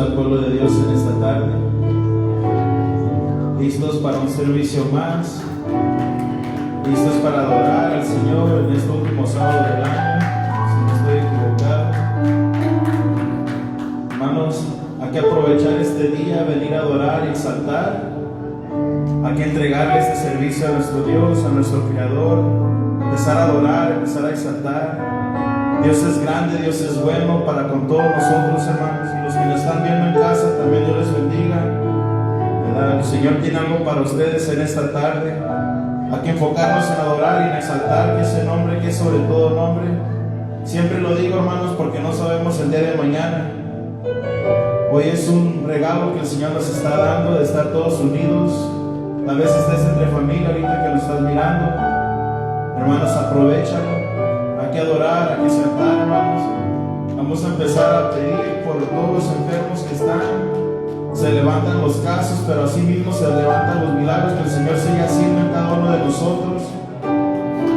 al pueblo de Dios en esta tarde, listos para un servicio más, listos para adorar al Señor en este último sábado del año, si no estoy equivocado. Hermanos, hay que aprovechar este día, venir a adorar y exaltar. Hay que entregarle este servicio a nuestro Dios, a nuestro Creador, empezar a adorar, empezar a exaltar. Dios es grande, Dios es bueno para con todos nosotros, hermanos. Y los que nos están viendo en casa, también Dios les bendiga, ¿verdad? El Señor tiene algo para ustedes en esta tarde. Hay que enfocarnos en adorar y en exaltar que ese nombre, que es sobre todo nombre. Siempre lo digo, hermanos, porque no sabemos el día de mañana. Hoy es un regalo que el Señor nos está dando de estar todos unidos. Tal vez estés entre familia ahorita que lo estás mirando. Hermanos, aprovechalo. Hay que adorar, hay que exaltar, hermanos. Vamos a empezar a pedir por todos los enfermos que están. Se levantan los casos, pero así mismo se levantan los milagros que el Señor sigue haciendo en cada uno de nosotros.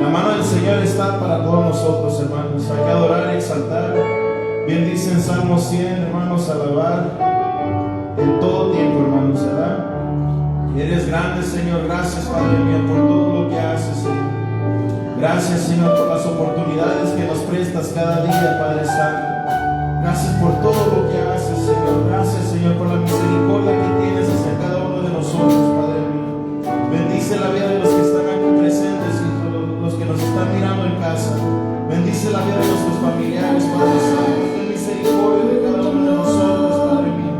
La mano del Señor está para todos nosotros, hermanos. Hay que adorar y exaltar. Bien dice en Salmo 100, hermanos, alabar en todo tiempo, hermanos, ¿verdad? Y eres grande, Señor. Gracias, Padre mío, por todo lo que haces, Señor. Gracias, Señor, por las oportunidades que nos prestas cada día, Padre Santo. Gracias por todo lo que haces, Señor. Gracias, Señor, por la misericordia que tienes hacia cada uno de nosotros, Padre mío. Bendice la vida de los que están aquí presentes y los que nos están mirando en casa. Bendice la vida de nuestros familiares, Padre Santo. Ten misericordia de cada uno de nosotros, Padre mío.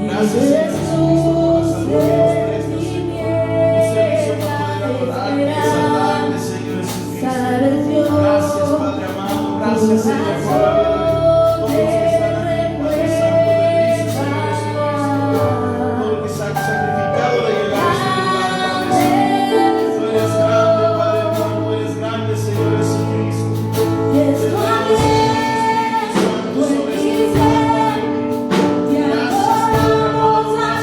Gracias, Señor Jesucristo, por la salud que nos prestas, Señor. Un servicio para poder adorar y exaltarte, Señor Jesucristo. Gracias, Padre amado. Gracias, Señor, por la vida de todos los que están aquí, Padre Santo. Bendice, Señor Jesucristo, todo lo que se ha sacrificado de llegar a este lugar, Padre Santo. Tú eres grande, Padre mío. Tú eres grande, Señor Jesucristo. Gracias, Padre amado. Gracias,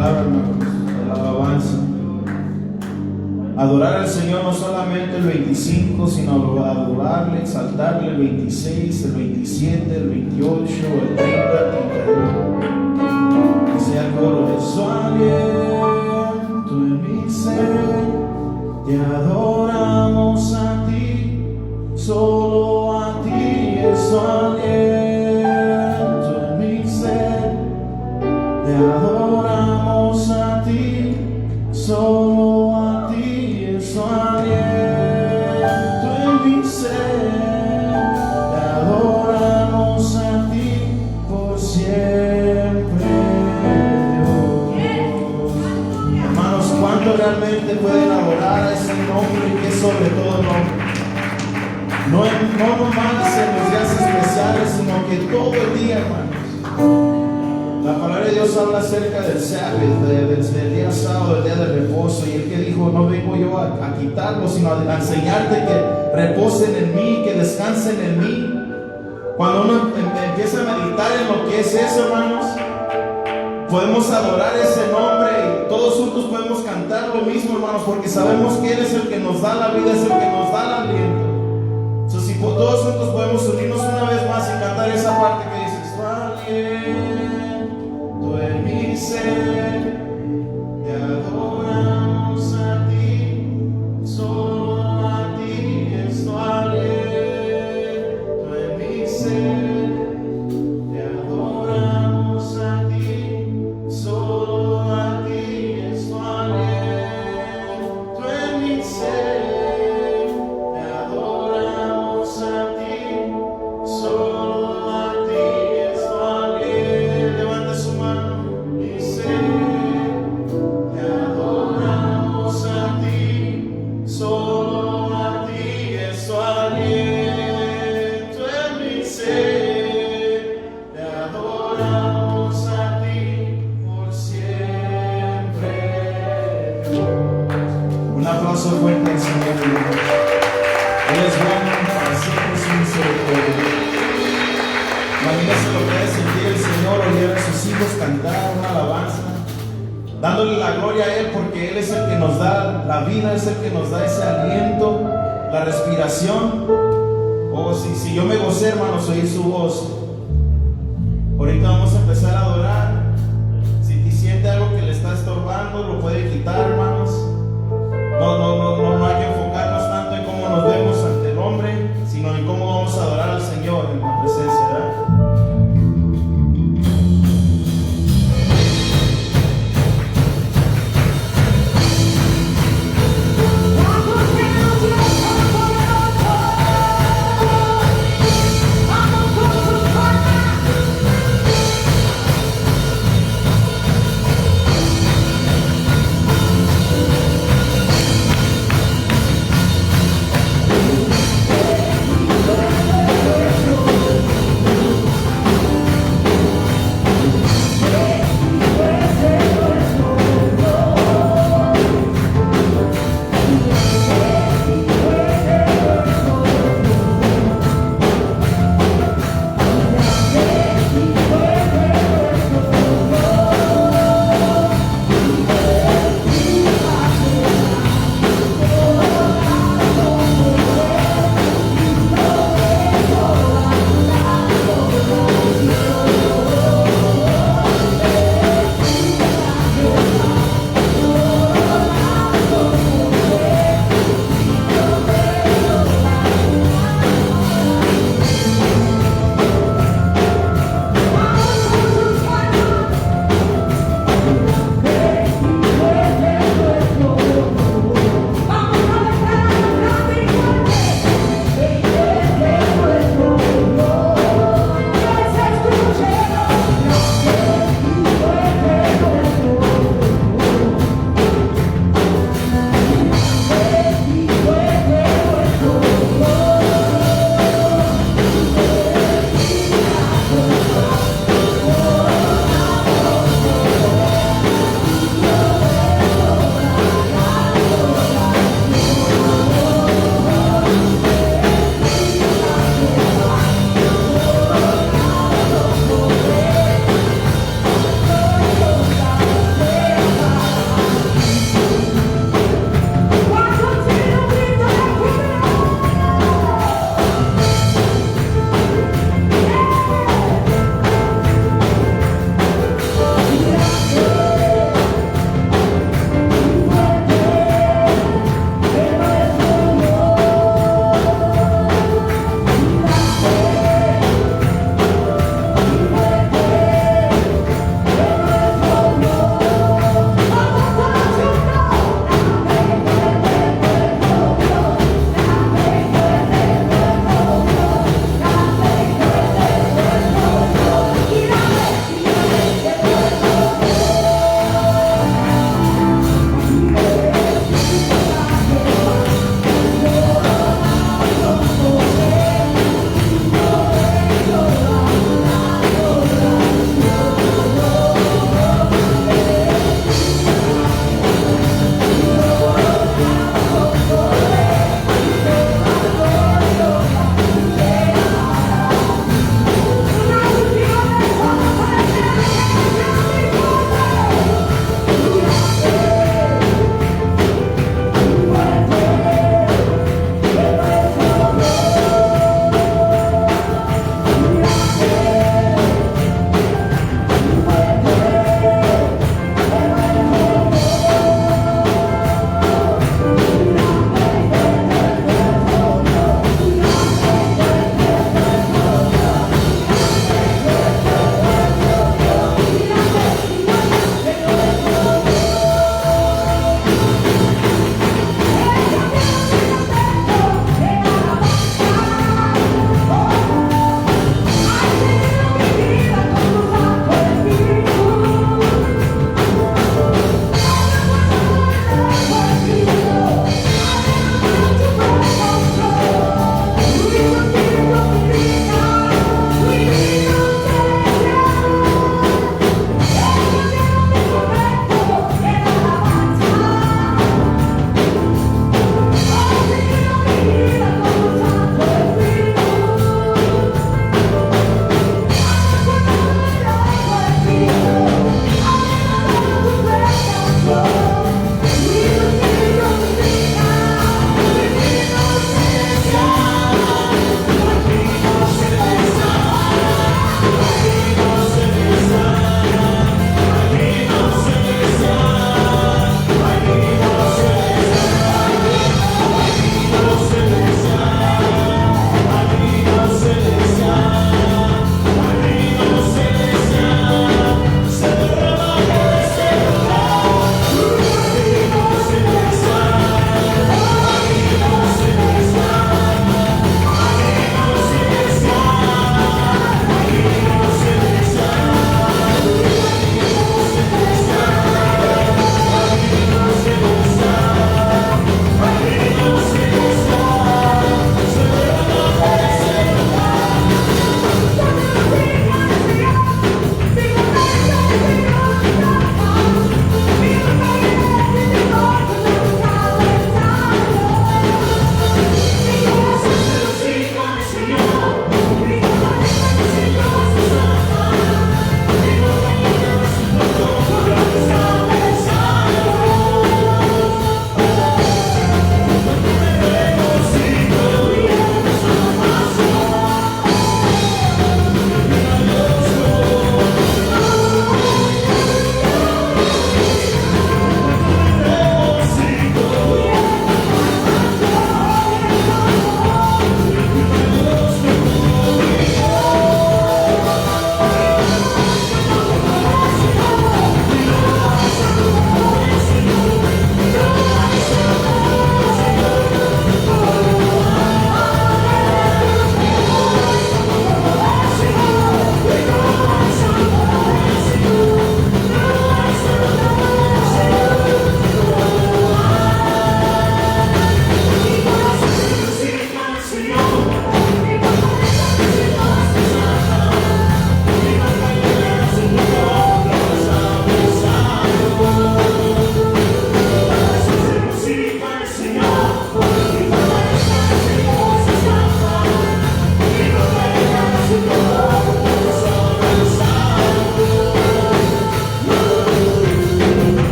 palabra, hermanos, de la alabanza. Adorar al Señor no solamente el 25, sino adorarle, exaltarle el 26, el 27, el 28, el 30, el 31. Que sea el coro de su aliento en mi ser. Te adoramos a ti, solo a ti es su aliento en mi ser. Te adoramos a ti, solo a ti es su aliento en mi ser. Te adoramos a ti por siempre, Dios. Hermanos, ¿cuánto realmente pueden adorar a ese nombre que es sobre todo nombre? No nomás en los días especiales, sino que todo el día, hermanos. La palabra de Dios habla acerca del Sabbath, del día sábado, del día de reposo. Y el que dijo, no vengo yo a quitarlo, sino a enseñarte que reposen en mí, que descansen en mí. Cuando uno empieza a meditar en lo que es eso, hermanos, podemos adorar ese nombre y todos juntos podemos cantar lo mismo, hermanos, porque sabemos que Él es el que nos da la vida, es el que nos da el aliento. Entonces, si todos juntos podemos unirnos una vez más y cantar esa parte que dice, su aliento en mi ser, te adoramos a ti, solo a ti es tu aliento en mi ser, te adoramos a ti, solo a ti es tu aliento en mi ser. Un aplauso fuerte al Señor. Él es bueno, para siempre su misericordia. Imagínese lo que es sentir el Señor, oír a sus hijos cantar una alabanza, dándole la gloria a Él, porque Él es el que nos da la vida, es el que nos da ese aliento, la respiración. Oh, si yo me gocé, hermanos, oír su voz. Ahorita vamos a empezar a adorar. Si siente algo que le está estorbando, lo puede quitar, hermanos. No hay que enfocarnos tanto en cómo nos vemos ante el hombre, sino en cómo vamos a adorar al Señor en la presencia, ¿verdad?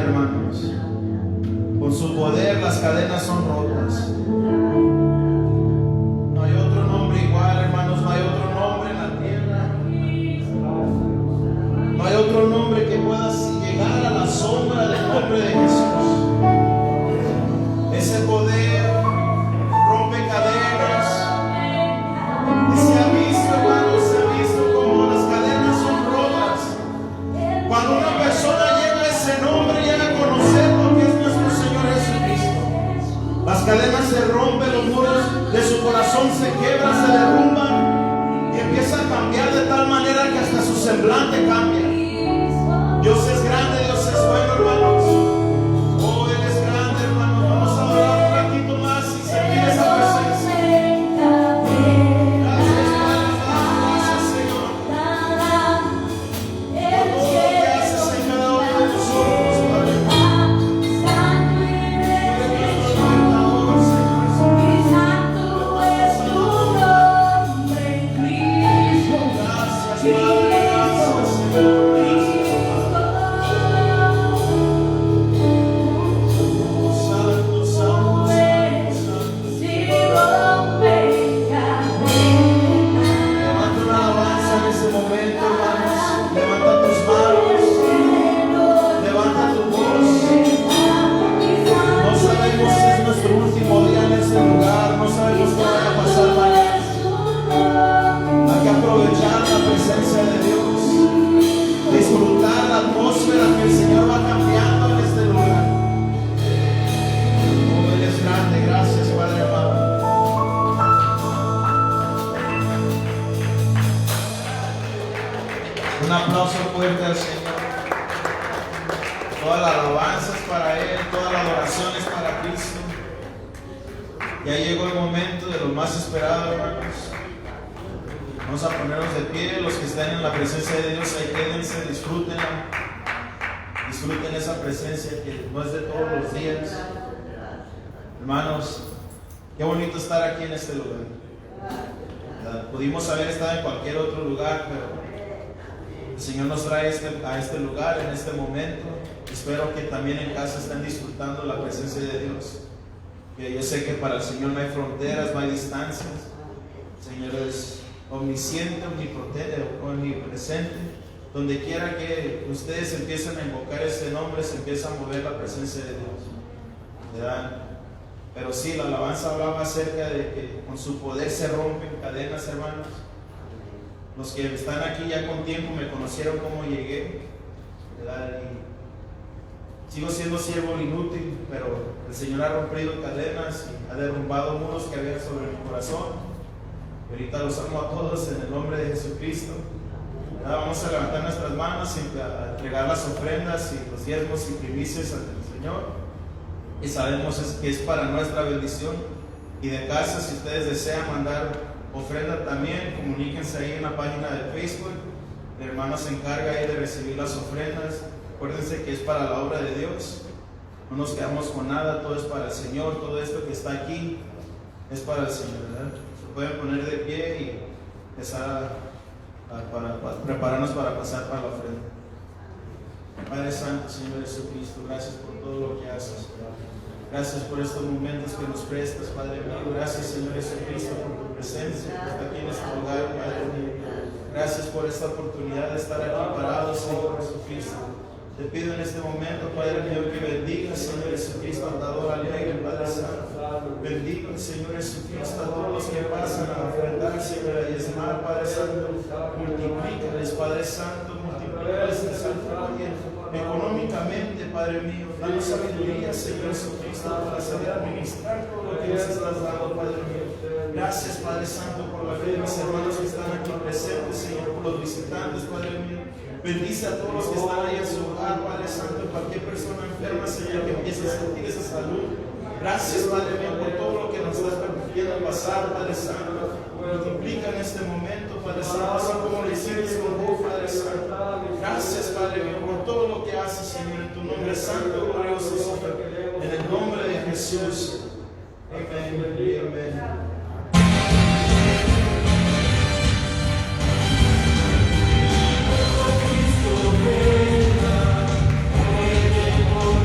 hermanos. Con su poder las cadenas son rotas. No hay otro nombre igual, hermanos. No hay otro nombre en la tierra. No hay otro nombre que pueda llegar a la sombra del nombre de Jesús. Ese poder rompe cadenas. Y se ha visto, hermanos, se ha visto como las cadenas son rotas. Cuando una persona llega a ese nombre, llega a conocer lo que es nuestro Señor Jesucristo. Las cadenas se rompen, los muros de su corazón se quebran, se derrumban y empieza a cambiar de tal manera que hasta su semblante cambia. Dios es grande, Dios es bueno, hermanos. Oh, Él es grande, hermanos. Vamos a adorar un ratito más y sentir esa presencia. Gracias, Padre, gracias, Señor. Por todo lo que haces en cada uno de nosotros, Padre. Gracias, Padre. Ya llegó el momento de lo más esperado, hermanos. Vamos a ponernos de pie. Los que están en la presencia de Dios, ahí quédense, disfrútenla. Disfruten esa presencia que no es de todos los días. Hermanos, qué bonito estar aquí en este lugar. Pudimos haber estado en cualquier otro lugar, pero el Señor nos trae a este lugar en este momento. Espero que también en casa estén disfrutando la presencia de Dios. Yo sé que para el Señor no hay fronteras, no hay distancias. El Señor es omnisciente, omnipresente. Donde quiera que ustedes empiecen a invocar ese nombre, se empieza a mover la presencia de Dios, ¿verdad? Pero sí, la alabanza hablaba acerca de que con su poder se rompen cadenas, hermanos. Los que están aquí ya con tiempo me conocieron cómo llegué, ¿verdad? Y sigo siendo siervo inútil, pero el Señor ha rompido cadenas y ha derrumbado muros que había sobre mi corazón. Y ahorita los amo a todos en el nombre de Jesucristo. Ahora vamos a levantar nuestras manos y a entregar las ofrendas y los diezmos y primicias ante el Señor. Y sabemos que es para nuestra bendición. Y de casa, si ustedes desean mandar ofrenda también, comuníquense ahí en la página de Facebook. El hermano se encarga ahí de recibir las ofrendas. Acuérdense que es para la obra de Dios. No nos quedamos con nada, todo es para el Señor. Todo esto que está aquí es para el Señor, ¿verdad? Se pueden poner de pie y empezar para prepararnos para pasar para la ofrenda. Padre Santo, Señor Jesucristo, gracias por todo lo que haces. Gracias por estos momentos que nos prestas, Padre mío. Gracias, Señor Jesucristo, por tu presencia que está aquí en este lugar, Padre mío. Gracias por esta oportunidad de estar aquí parados, Señor Jesucristo. Te pido en este momento, Padre mío, que bendiga, Señor Jesucristo, al dador alegre, Padre Santo. Bendiga, Señor Jesucristo, a todos los que pasan a ofrendarse, a diezmar, Padre Santo. Multiplícales, Padre Santo, multiplícales en salud económicamente, Padre mío. Danos sabiduría, Señor Jesucristo, para saber administrar todo lo que nos estás dando, Padre mío. Gracias, Padre Santo, por la fe de mis hermanos que están aquí presentes, Señor, por los visitantes, Padre mío. Bendice a todos los que están ahí en su hogar, Padre Santo, cualquier persona enferma, Señor, que empiece a sentir esa salud. Gracias, Padre mío, por todo lo que nos estás permitiendo pasar, Padre Santo. Multiplica en este momento, Padre Santo, así como lo hiciste con vos, Padre Santo. Gracias, Padre mío, por todo lo que haces, Señor, en tu nombre santo, glorioso, Señor. En el nombre de Jesús. Amén y amén. Venga, por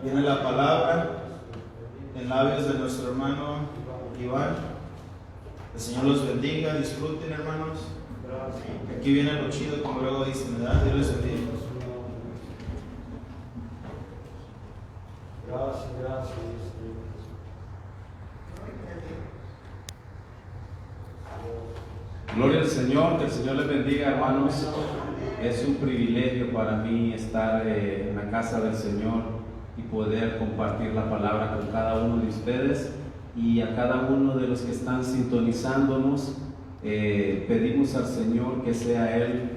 Viene la palabra en labios de nuestro hermano Iván. El Señor los bendiga, disfruten, hermanos. Aquí viene lo chido, como luego dicen, ¿verdad? Dios les bendiga. Gracias. Gloria al Señor, que el Señor les bendiga, hermanos. Es un privilegio para mí estar en la casa del Señor y poder compartir la palabra con cada uno de ustedes y a cada uno de los que están sintonizándonos. Pedimos al Señor que sea Él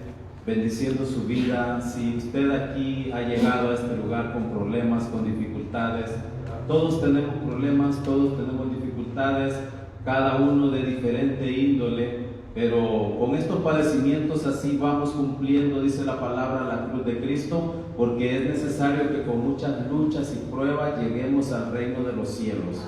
bendiciendo su vida. Si usted aquí ha llegado a este lugar con problemas, con dificultades, todos tenemos problemas, todos tenemos dificultades, cada uno de diferente índole, pero con estos padecimientos así vamos cumpliendo, dice la palabra, la cruz de Cristo, porque es necesario que con muchas luchas y pruebas lleguemos al reino de los cielos.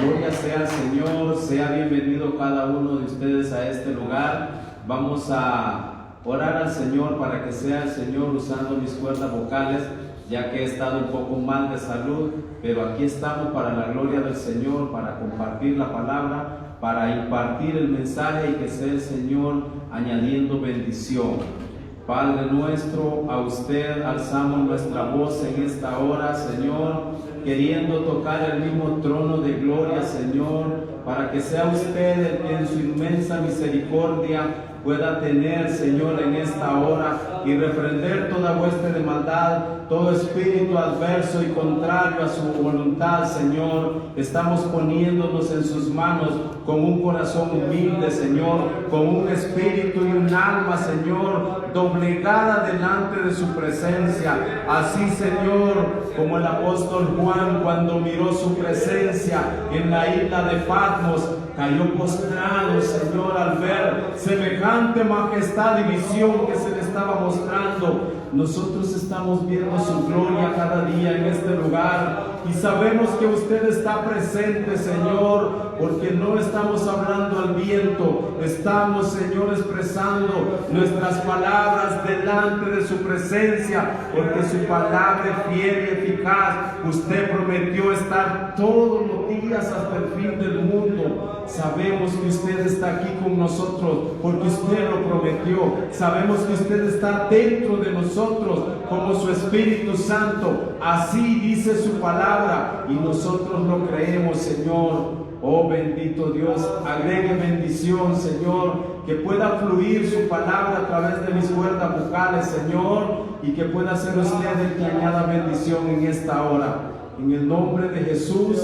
Gloria sea al Señor, sea bienvenido cada uno de ustedes a este lugar. Vamos a orar al Señor para que sea el Señor usando mis cuerdas vocales, ya que he estado un poco mal de salud, pero aquí estamos para la gloria del Señor, para compartir la palabra, para impartir el mensaje y que sea el Señor añadiendo bendición. Padre nuestro, a usted alzamos nuestra voz en esta hora, Señor, queriendo tocar el mismo trono de gloria, Señor, para que sea usted el que en su inmensa misericordia pueda tener, Señor, en esta hora y reprender toda hueste de maldad, todo espíritu adverso y contrario a su voluntad, Señor. Estamos poniéndonos en sus manos con un corazón humilde, Señor, con un espíritu y un alma, Señor, doblegada delante de su presencia. Así, Señor, como el apóstol Juan, cuando miró su presencia en la isla de Patmos, cayó postrado, Señor, al ver semejante majestad y visión que se le estaba mostrando. Nosotros estamos viendo su gloria cada día en este lugar y sabemos que usted está presente, Señor, porque no estamos hablando al viento, estamos, Señor, expresando nuestras palabras delante de su presencia, porque su palabra es fiel y eficaz. Usted prometió estar todos los días hasta el fin del mundo. Sabemos que usted está aquí con nosotros porque usted lo prometió. Sabemos que usted está dentro de nosotros como su Espíritu Santo. Así dice su palabra y nosotros lo creemos, Señor. Oh bendito Dios, agregue bendición, Señor, que pueda fluir su palabra a través de mis cuerdas vocales, Señor, y que pueda ser usted el que añada bendición en esta hora. En el nombre de Jesús,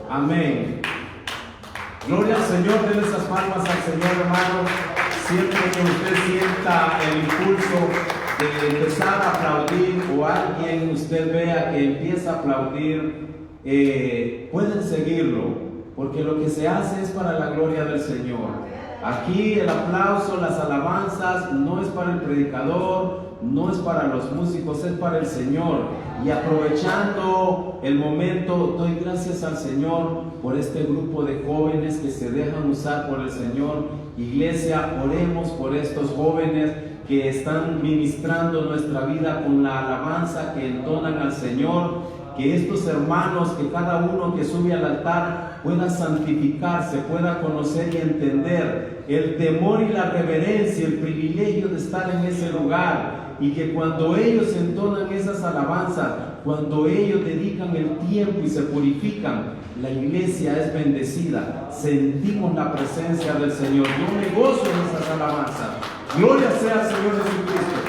amén. Gloria al Señor, denle esas palmas al Señor, hermano. Siempre que usted sienta el impulso de empezar a aplaudir o alguien usted vea que empieza a aplaudir, pueden seguirlo, porque lo que se hace es para la gloria del Señor. Aquí el aplauso, las alabanzas no es para el predicador, no es para los músicos, es para el Señor. Y aprovechando el momento, doy gracias al Señor por este grupo de jóvenes que se dejan usar por el Señor. Iglesia, oremos por estos jóvenes que están ministrando nuestra vida con la alabanza que entonan al Señor. Que estos hermanos, que cada uno que sube al altar pueda santificarse, pueda conocer y entender el temor y la reverencia, el privilegio de estar en ese lugar. Y que cuando ellos entonan esas alabanzas, cuando ellos dedican el tiempo y se purifican, la iglesia es bendecida. Sentimos la presencia del Señor. Yo me gozo en esas alabanzas. Gloria sea al Señor Jesucristo.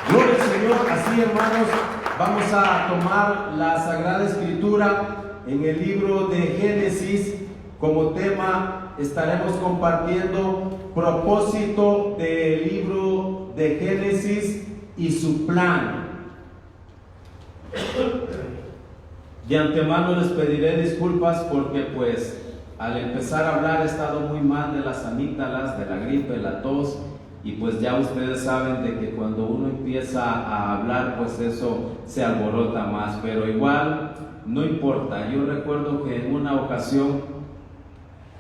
Gloria al Señor. Así, hermanos, vamos a tomar la Sagrada Escritura en el libro de Génesis. Como tema estaremos compartiendo propósito del libro de Génesis y su plan. De antemano les pediré disculpas porque pues al empezar a hablar he estado muy mal de las amígdalas, de la gripe, la tos, y pues ya ustedes saben de que cuando uno empieza a hablar pues eso se alborota más, pero igual no importa. Yo recuerdo que en una ocasión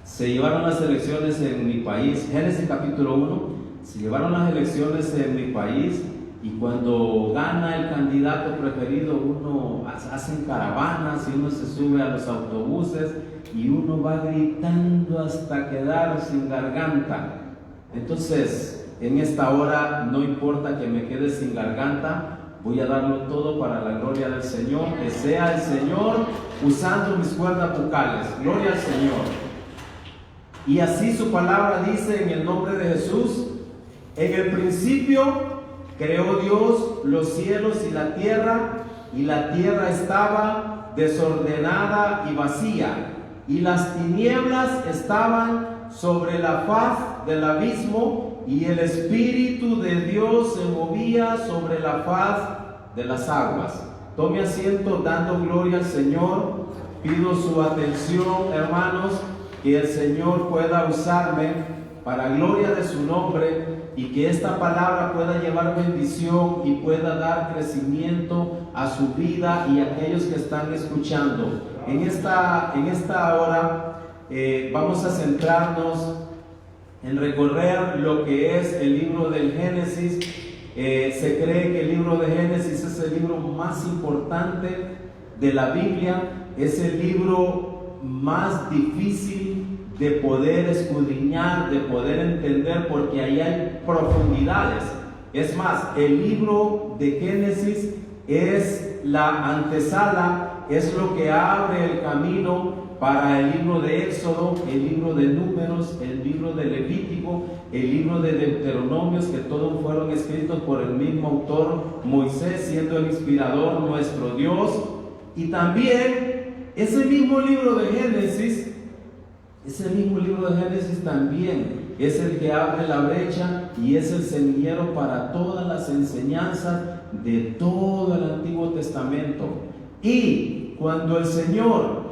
se llevaron las elecciones en mi país, Génesis capítulo 1, se llevaron las elecciones en mi país Y cuando gana el candidato preferido, uno hacen caravanas y uno se sube a los autobuses y uno va gritando hasta quedar sin garganta. Entonces, en esta hora no importa que me quede sin garganta, voy a darlo todo para la gloria del Señor, que sea el Señor usando mis cuerdas vocales. Gloria al Señor. Y así su palabra dice en el nombre de Jesús: en el principio creó Dios los cielos y la tierra estaba desordenada y vacía, y las tinieblas estaban sobre la faz del abismo, y el Espíritu de Dios se movía sobre la faz de las aguas. Tome asiento dando gloria al Señor. Pido su atención, hermanos, que el Señor pueda usarme para gloria de su nombre, y que esta palabra pueda llevar bendición y pueda dar crecimiento a su vida y a aquellos que están escuchando. En esta hora vamos a centrarnos en recorrer lo que es el libro del Génesis. Se cree que el libro de Génesis es el libro más importante de la Biblia, es el libro más difícil de poder escudriñar, de poder entender, porque ahí hay profundidades. Es más, el libro de Génesis es la antesala, es lo que abre el camino para el libro de Éxodo, el libro de Números, el libro de Levítico, el libro de Deuteronomios, que todos fueron escritos por el mismo autor, Moisés, siendo el inspirador nuestro Dios. Y también ese mismo libro de Génesis, también es el que abre la brecha y es el semillero para todas las enseñanzas de todo el Antiguo Testamento. Y cuando el Señor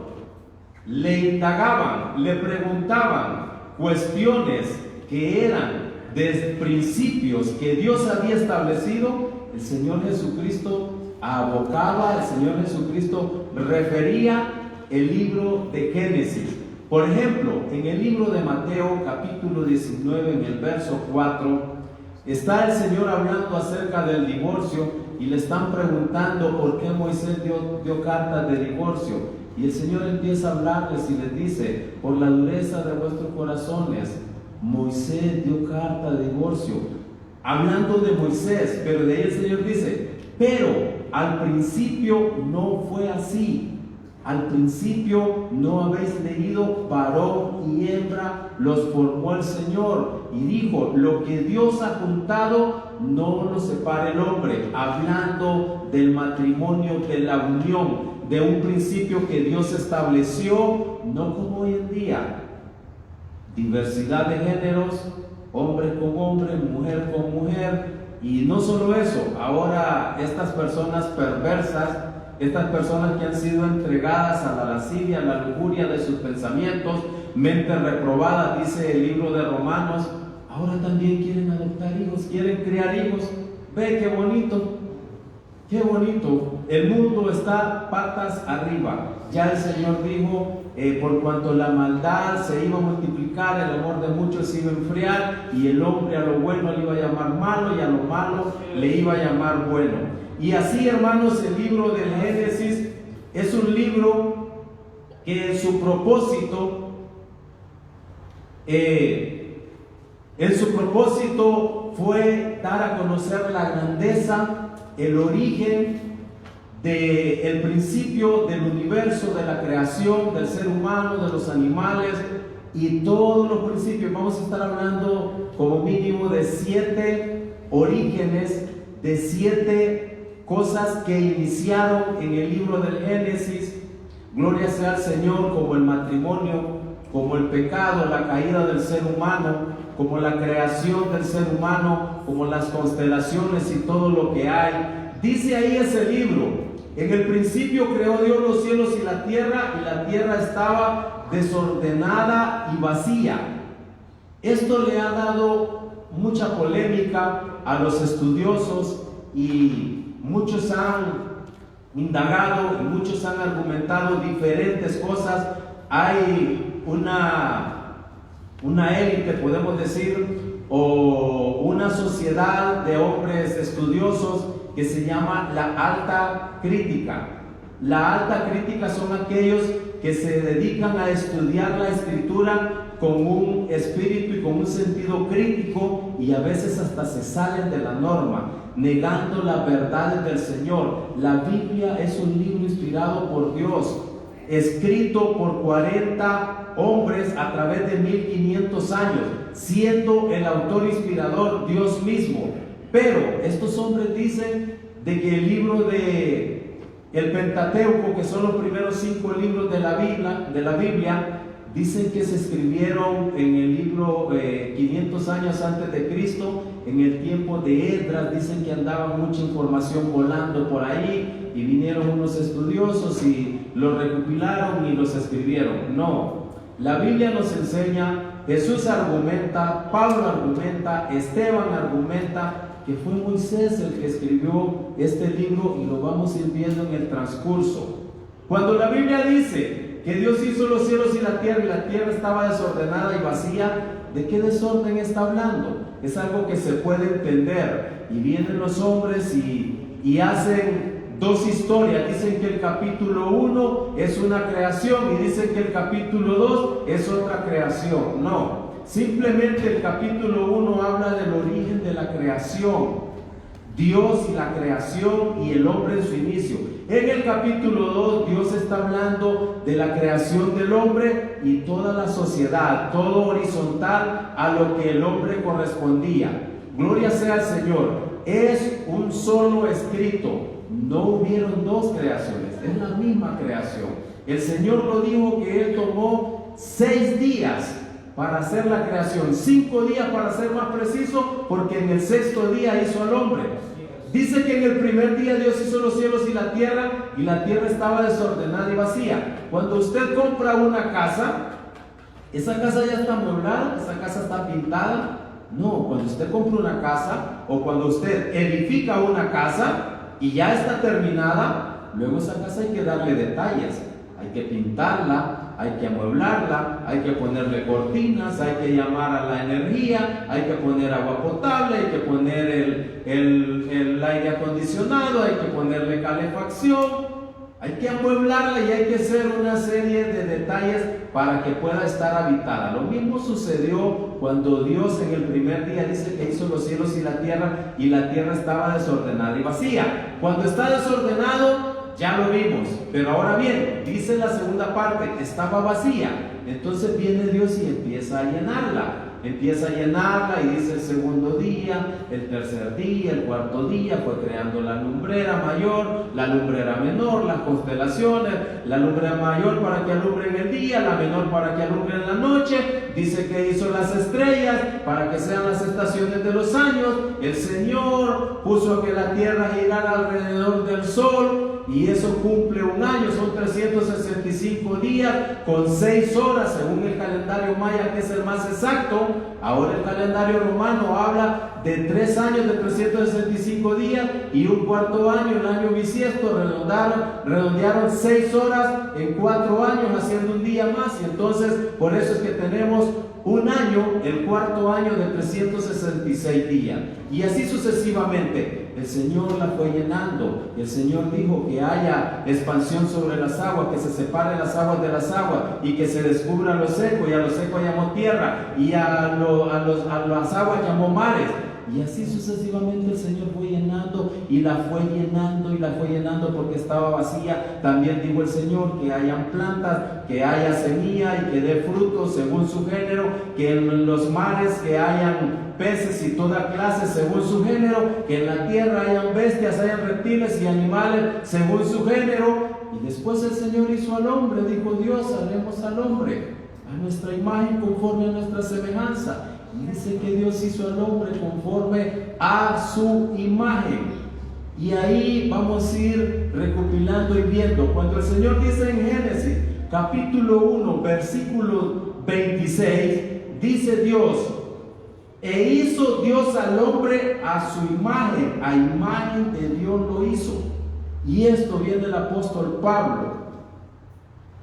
le indagaban, le preguntaban cuestiones que eran de principios que Dios había establecido, el Señor Jesucristo abocaba, el Señor Jesucristo refería el libro de Génesis. Por ejemplo, en el libro de Mateo, capítulo 19, en el verso 4, está el Señor hablando acerca del divorcio y le están preguntando por qué Moisés dio cartas de divorcio. Y el Señor empieza a hablarles y les dice: por la dureza de vuestros corazones, Moisés dio carta de divorcio. Hablando de Moisés, pero de ahí el Señor dice: pero al principio no fue así. Al principio no habéis leído, varón y hembra los formó el Señor. Y dijo: lo que Dios ha juntado, no lo separe el hombre. Hablando del matrimonio, de la unión, de un principio que Dios estableció, no como hoy en día. Diversidad de géneros, hombre con hombre, mujer con mujer. Y no solo eso, ahora estas personas perversas, estas personas que han sido entregadas a la lascivia, a la lujuria de sus pensamientos, mente reprobada, dice el libro de Romanos, ahora también quieren adoptar hijos, quieren criar hijos. Ve qué bonito, qué bonito. El mundo está patas arriba. Ya el Señor dijo, por cuanto la maldad se iba a multiplicar, el amor de muchos se iba a enfriar, y el hombre a lo bueno le iba a llamar malo, y a lo malo le iba a llamar bueno. Y así, hermanos, el libro del Génesis es un libro que en su propósito fue dar a conocer la grandeza, el origen del principio del universo, de la creación, del ser humano, de los animales y todos los principios. Vamos a estar hablando como mínimo de 7 orígenes, de 7 cosas que iniciaron en el libro del Génesis. Gloria sea al Señor, como el matrimonio, como el pecado, la caída del ser humano, como la creación del ser humano, como las constelaciones y todo lo que hay. Dice ahí ese libro: en el principio creó Dios los cielos y la tierra estaba desordenada y vacía. Esto le ha dado mucha polémica a los estudiosos, y muchos han indagado y muchos han argumentado diferentes cosas. Hay una élite, podemos decir, o una sociedad de hombres estudiosos que se llama la alta crítica. La alta crítica son aquellos que se dedican a estudiar la escritura con un espíritu y con un sentido crítico, y a veces hasta se salen de la norma, negando las verdades del Señor. La Biblia es un libro inspirado por Dios, escrito por 40 hombres a través de 1500 años, siendo el autor inspirador Dios mismo. Pero estos hombres dicen de que el libro de el Pentateuco, que son los primeros 5 libros de la Biblia, dicen que se escribieron en el libro 500 años antes de Cristo, en el tiempo de Esdras. Dicen que andaba mucha información volando por ahí y vinieron unos estudiosos y los recopilaron y los escribieron. No, la Biblia nos enseña, Jesús argumenta, Pablo argumenta, Esteban argumenta que fue Moisés el que escribió este libro, y lo vamos a ir viendo en el transcurso. Cuando la Biblia dice que Dios hizo los cielos y la tierra estaba desordenada y vacía, ¿de qué desorden está hablando? Es algo que se puede entender, y vienen los hombres y hacen dos historias. Dicen que el capítulo 1 es una creación y dicen que el capítulo 2 es otra creación. No, simplemente el capítulo 1 habla del origen de la creación, Dios y la creación y el hombre en su inicio. En el capítulo 2 Dios está hablando de la creación del hombre y toda la sociedad, todo horizontal a lo que el hombre correspondía. Gloria sea al Señor. Es un solo escrito, no hubieron dos creaciones, es la misma creación. El Señor lo dijo que Él tomó 6 días para hacer la creación, 5 días para ser más preciso, porque en el 6º día hizo al hombre. Dice que en el primer día Dios hizo los cielos y la tierra estaba desordenada y vacía. Cuando usted compra una casa, ¿esa casa ya está amueblada? ¿Esa casa está pintada? No, cuando usted compra una casa o cuando usted edifica una casa y ya está terminada, luego esa casa hay que darle detalles, hay que pintarla, hay que amueblarla, hay que ponerle cortinas, hay que llamar a la energía, hay que poner agua potable, hay que poner el aire acondicionado, hay que ponerle calefacción, hay que amueblarla y hay que hacer una serie de detalles para que pueda estar habitada. Lo mismo sucedió cuando Dios en el primer día dice que hizo los cielos y la tierra estaba desordenada y vacía. Cuando está desordenado, ya lo vimos, pero ahora bien, dice la segunda parte, estaba vacía. Entonces viene Dios y empieza a llenarla y dice el segundo día, el tercer día, el cuarto día, fue creando la lumbrera mayor, la lumbrera menor, las constelaciones, la lumbrera mayor para que alumbre en el día, la menor para que alumbre en la noche. Dice que hizo las estrellas para que sean las estaciones de los años. El Señor puso que la tierra girara alrededor del sol, y eso cumple un año, son 365 días con 6 horas según el calendario maya, que es el más exacto. Ahora el calendario romano habla de 3 años de 365 días y un cuarto año, el año bisiesto. Redondearon 6 horas en 4 años, haciendo un día más, y entonces por eso es que tenemos un año, el cuarto año de 366 días, y así sucesivamente. El Señor la fue llenando. El Señor dijo que haya expansión sobre las aguas, que se separen las aguas de las aguas y que se descubra lo seco, y a lo seco llamó tierra, y a las aguas llamó mares. Y así sucesivamente el Señor fue llenando y la fue llenando porque estaba vacía. También dijo el Señor que hayan plantas, que haya semilla y que dé frutos según su género, que en los mares que hayan peces y toda clase según su género, que en la tierra hayan bestias, hayan reptiles y animales según su género. Y después el Señor hizo al hombre, dijo Dios, haremos al hombre a nuestra imagen, conforme a nuestra semejanza. Y dice que Dios hizo al hombre conforme a su imagen. Y ahí vamos a ir recopilando y viendo. Cuando el Señor dice en Génesis capítulo 1 versículo 26, dice Dios: e hizo Dios al hombre a su imagen, a imagen de Dios lo hizo. Y esto viene del apóstol Pablo,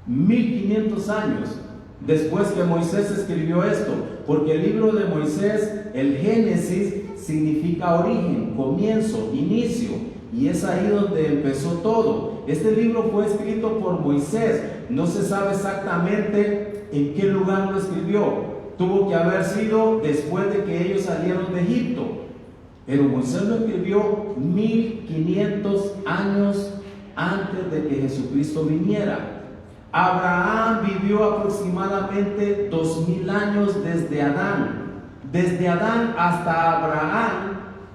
1500 años después que Moisés escribió esto, porque el libro de Moisés, el Génesis, significa origen, comienzo, inicio, y es ahí donde empezó todo. Este libro fue escrito por Moisés, no se sabe exactamente en qué lugar lo escribió. Tuvo que haber sido después de que ellos salieron de Egipto, pero Moisés lo escribió 1500 años antes de que Jesucristo viniera. Abraham vivió aproximadamente 2000 años desde Adán. Desde Adán hasta Abraham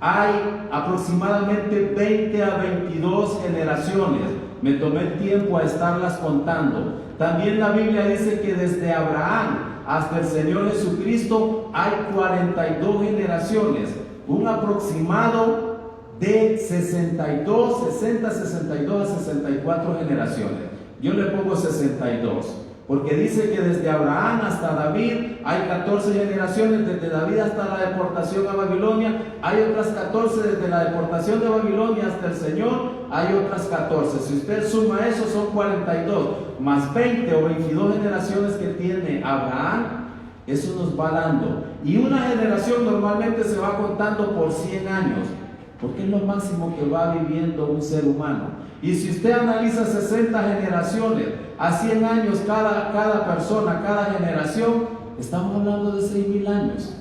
hay aproximadamente 20 a 22 generaciones. Me tomé el tiempo a estarlas contando. También la Biblia dice que desde Abraham hasta el Señor Jesucristo hay 42 generaciones. Un aproximado de 60, 62 a 64 generaciones. Yo le pongo 62, porque dice que desde Abraham hasta David hay 14 generaciones, desde David hasta la deportación a Babilonia hay otras 14, desde la deportación de Babilonia hasta el Señor hay otras 14. Si usted suma eso son 42, más 20 o 22 generaciones que tiene Abraham, eso nos va dando. Y una generación normalmente se va contando por 100 años, porque es lo máximo que va viviendo un ser humano. Y si usted analiza 60 generaciones, a 100 años cada persona, cada generación, estamos hablando de 6,000 años.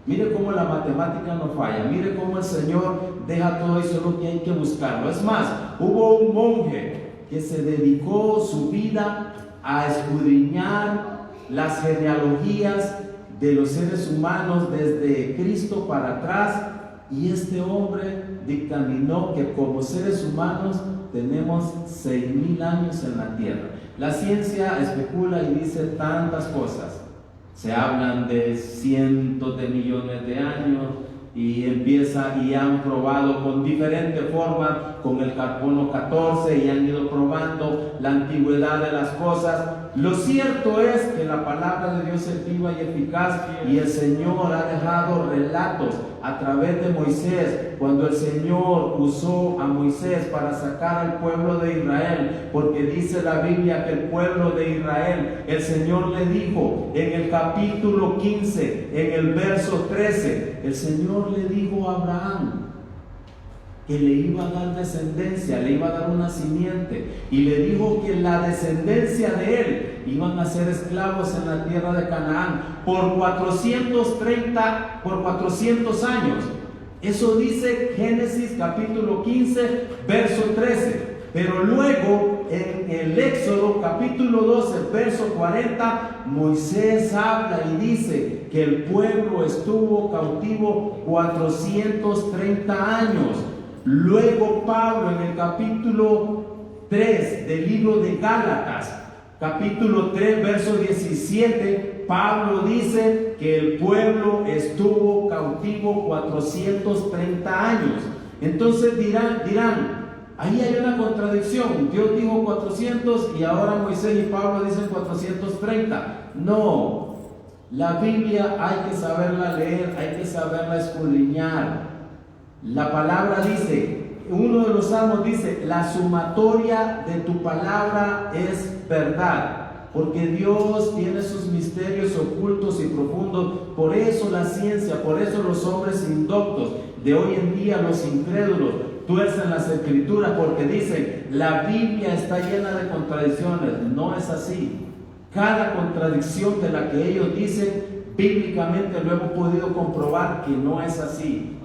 Mire cómo la matemática no falla, mire cómo el Señor deja todo eso, lo que hay que buscarlo. Es más, hubo un monje que se dedicó su vida a escudriñar las genealogías de los seres humanos desde Cristo para atrás, y este hombre dictaminó que como seres humanos tenemos 6,000 años en la tierra. La ciencia especula y dice tantas cosas. Se hablan de cientos de millones de años y han probado con diferentes formas, con el carbono 14, y han ido probando la antigüedad de las cosas. Lo cierto es que la palabra de Dios es viva y eficaz, y el Señor ha dejado relatos a través de Moisés, cuando el Señor usó a Moisés para sacar al pueblo de Israel, porque dice la Biblia que el pueblo de Israel, el Señor le dijo en el capítulo 15, en el verso 13, el Señor le dijo a Abraham que le iba a dar descendencia, le iba a dar una simiente, y le dijo que la descendencia de él iban a ser esclavos en la tierra de Canaán por 400 años. Eso dice Génesis capítulo 15, verso 13. Pero luego en el Éxodo capítulo 12, verso 40, Moisés habla y dice que el pueblo estuvo cautivo 430 años. Luego Pablo en el capítulo 3 del libro de Gálatas, capítulo 3, verso 17, Pablo dice que el pueblo estuvo cautivo 430 años. Entonces dirán, ahí hay una contradicción. Dios dijo 400 y ahora Moisés y Pablo dicen 430. No, la Biblia hay que saberla leer, hay que saberla escudriñar. La palabra dice, uno de los salmos dice, la sumatoria de tu palabra es verdad, porque Dios tiene sus misterios ocultos y profundos. Por eso la ciencia, por eso los hombres indoctos de hoy en día, los incrédulos, tuercen las escrituras, porque dicen, la Biblia está llena de contradicciones. No es así. Cada contradicción de la que ellos dicen, bíblicamente lo hemos podido comprobar que no es así.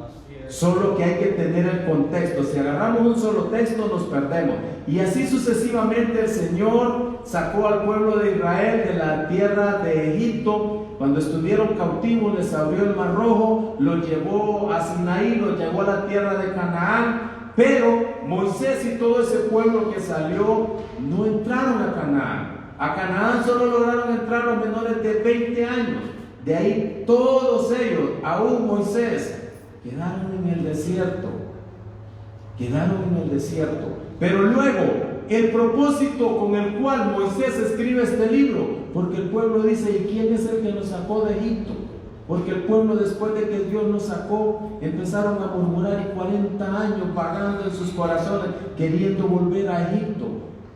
Solo que hay que tener el contexto. Si agarramos un solo texto nos perdemos. Y así sucesivamente el Señor sacó al pueblo de Israel de la tierra de Egipto. Cuando estuvieron cautivos les abrió el mar rojo, los llevó a Sinaí, los llevó a la tierra de Canaán. Pero Moisés y todo ese pueblo que salió no entraron a Canaán. A Canaán solo lograron entrar los menores de 20 años. De ahí todos ellos, aún Moisés, quedaron en el desierto. Pero luego, el propósito con el cual Moisés escribe este libro, porque el pueblo dice, ¿y quién es el que nos sacó de Egipto? Porque el pueblo, después de que Dios nos sacó, empezaron a murmurar, y 40 años vagando en sus corazones, queriendo volver a Egipto.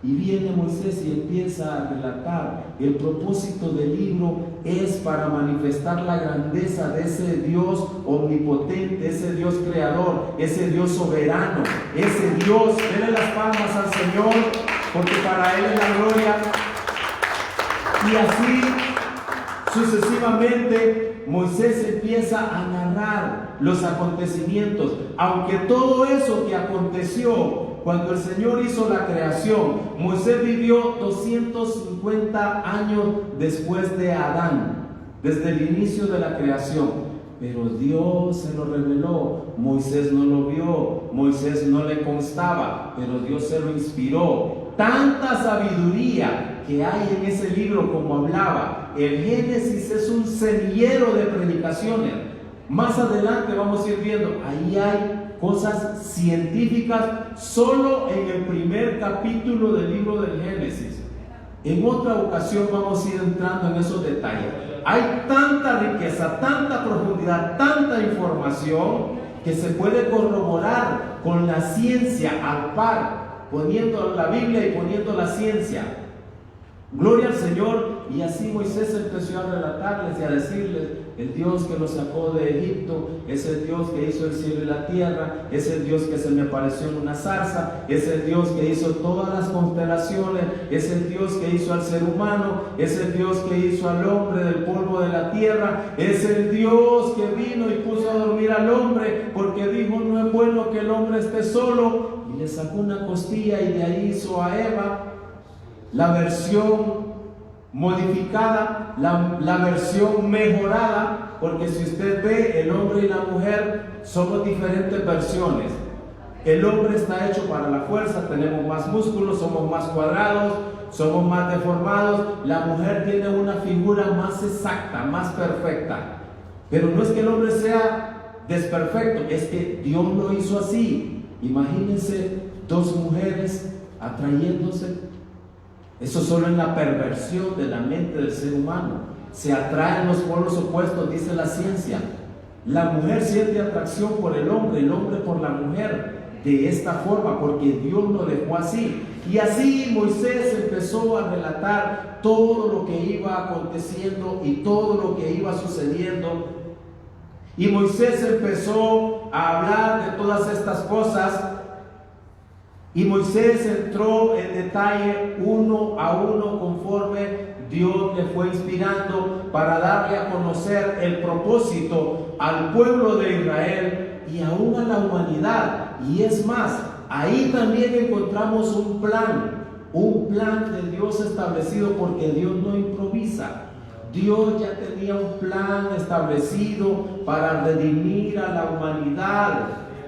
Y viene Moisés y empieza a relatar. El propósito del libro es para manifestar la grandeza de ese Dios omnipotente, ese Dios creador, ese Dios soberano, ese Dios. Denle las palmas al Señor, porque para Él es la gloria. Y así sucesivamente Moisés empieza a narrar los acontecimientos. Aunque todo eso que aconteció cuando el Señor hizo la creación, Moisés vivió 250 años después de Adán, desde el inicio de la creación. Pero Dios se lo reveló. Moisés no lo vio, Moisés no le constaba, pero Dios se lo inspiró. Tanta sabiduría que hay en ese libro, como hablaba. El Génesis es un semillero de predicaciones. Más adelante vamos a ir viendo, ahí hay cosas científicas solo en el primer capítulo del libro del Génesis. En otra ocasión vamos a ir entrando en esos detalles. Hay tanta riqueza, tanta profundidad, tanta información que se puede corroborar con la ciencia al par, poniendo la Biblia y poniendo la ciencia. Gloria al Señor. Y así Moisés empezó a relatarles y a decirles: el Dios que los sacó de Egipto es el Dios que hizo el cielo y la tierra, es el Dios que se me apareció en una zarza, es el Dios que hizo todas las constelaciones, es el Dios que hizo al ser humano, es el Dios que hizo al hombre del polvo de la tierra, es el Dios que vino y puso a dormir al hombre porque dijo: no es bueno que el hombre esté solo, y le sacó una costilla y de ahí hizo a Eva. La versión modificada, la versión mejorada, porque si usted ve, el hombre y la mujer somos diferentes versiones. El hombre está hecho para la fuerza, tenemos más músculos, somos más cuadrados, somos más deformados. La mujer tiene una figura más exacta, más perfecta. Pero no es que el hombre sea desperfecto, es que Dios lo hizo así. Imagínense dos mujeres atrayéndose. Eso solo en la perversión de la mente del ser humano. Se atraen los polos opuestos, dice la ciencia. La mujer siente atracción por el hombre por la mujer, de esta forma, porque Dios lo dejó así. Y así Moisés empezó a relatar todo lo que iba aconteciendo y todo lo que iba sucediendo. Y Moisés empezó a hablar de todas estas cosas. Y Moisés entró en detalle uno a uno conforme Dios le fue inspirando para darle a conocer el propósito al pueblo de Israel y aún a la humanidad. Y es más, ahí también encontramos un plan de Dios establecido, porque Dios no improvisa. Dios ya tenía un plan establecido para redimir a la humanidad.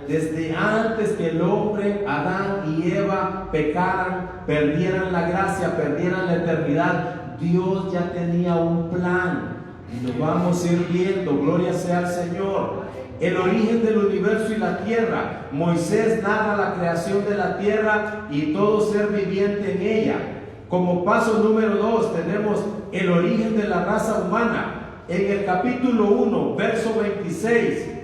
Desde antes que el hombre, Adán y Eva, pecaran, perdieran la gracia, perdieran la eternidad, Dios ya tenía un plan. Y lo vamos a ir viendo. Gloria sea al Señor. El origen del universo y la tierra. Moisés narra la creación de la tierra y todo ser viviente en ella. Como paso número 2 tenemos el origen de la raza humana. En el capítulo 1, verso 26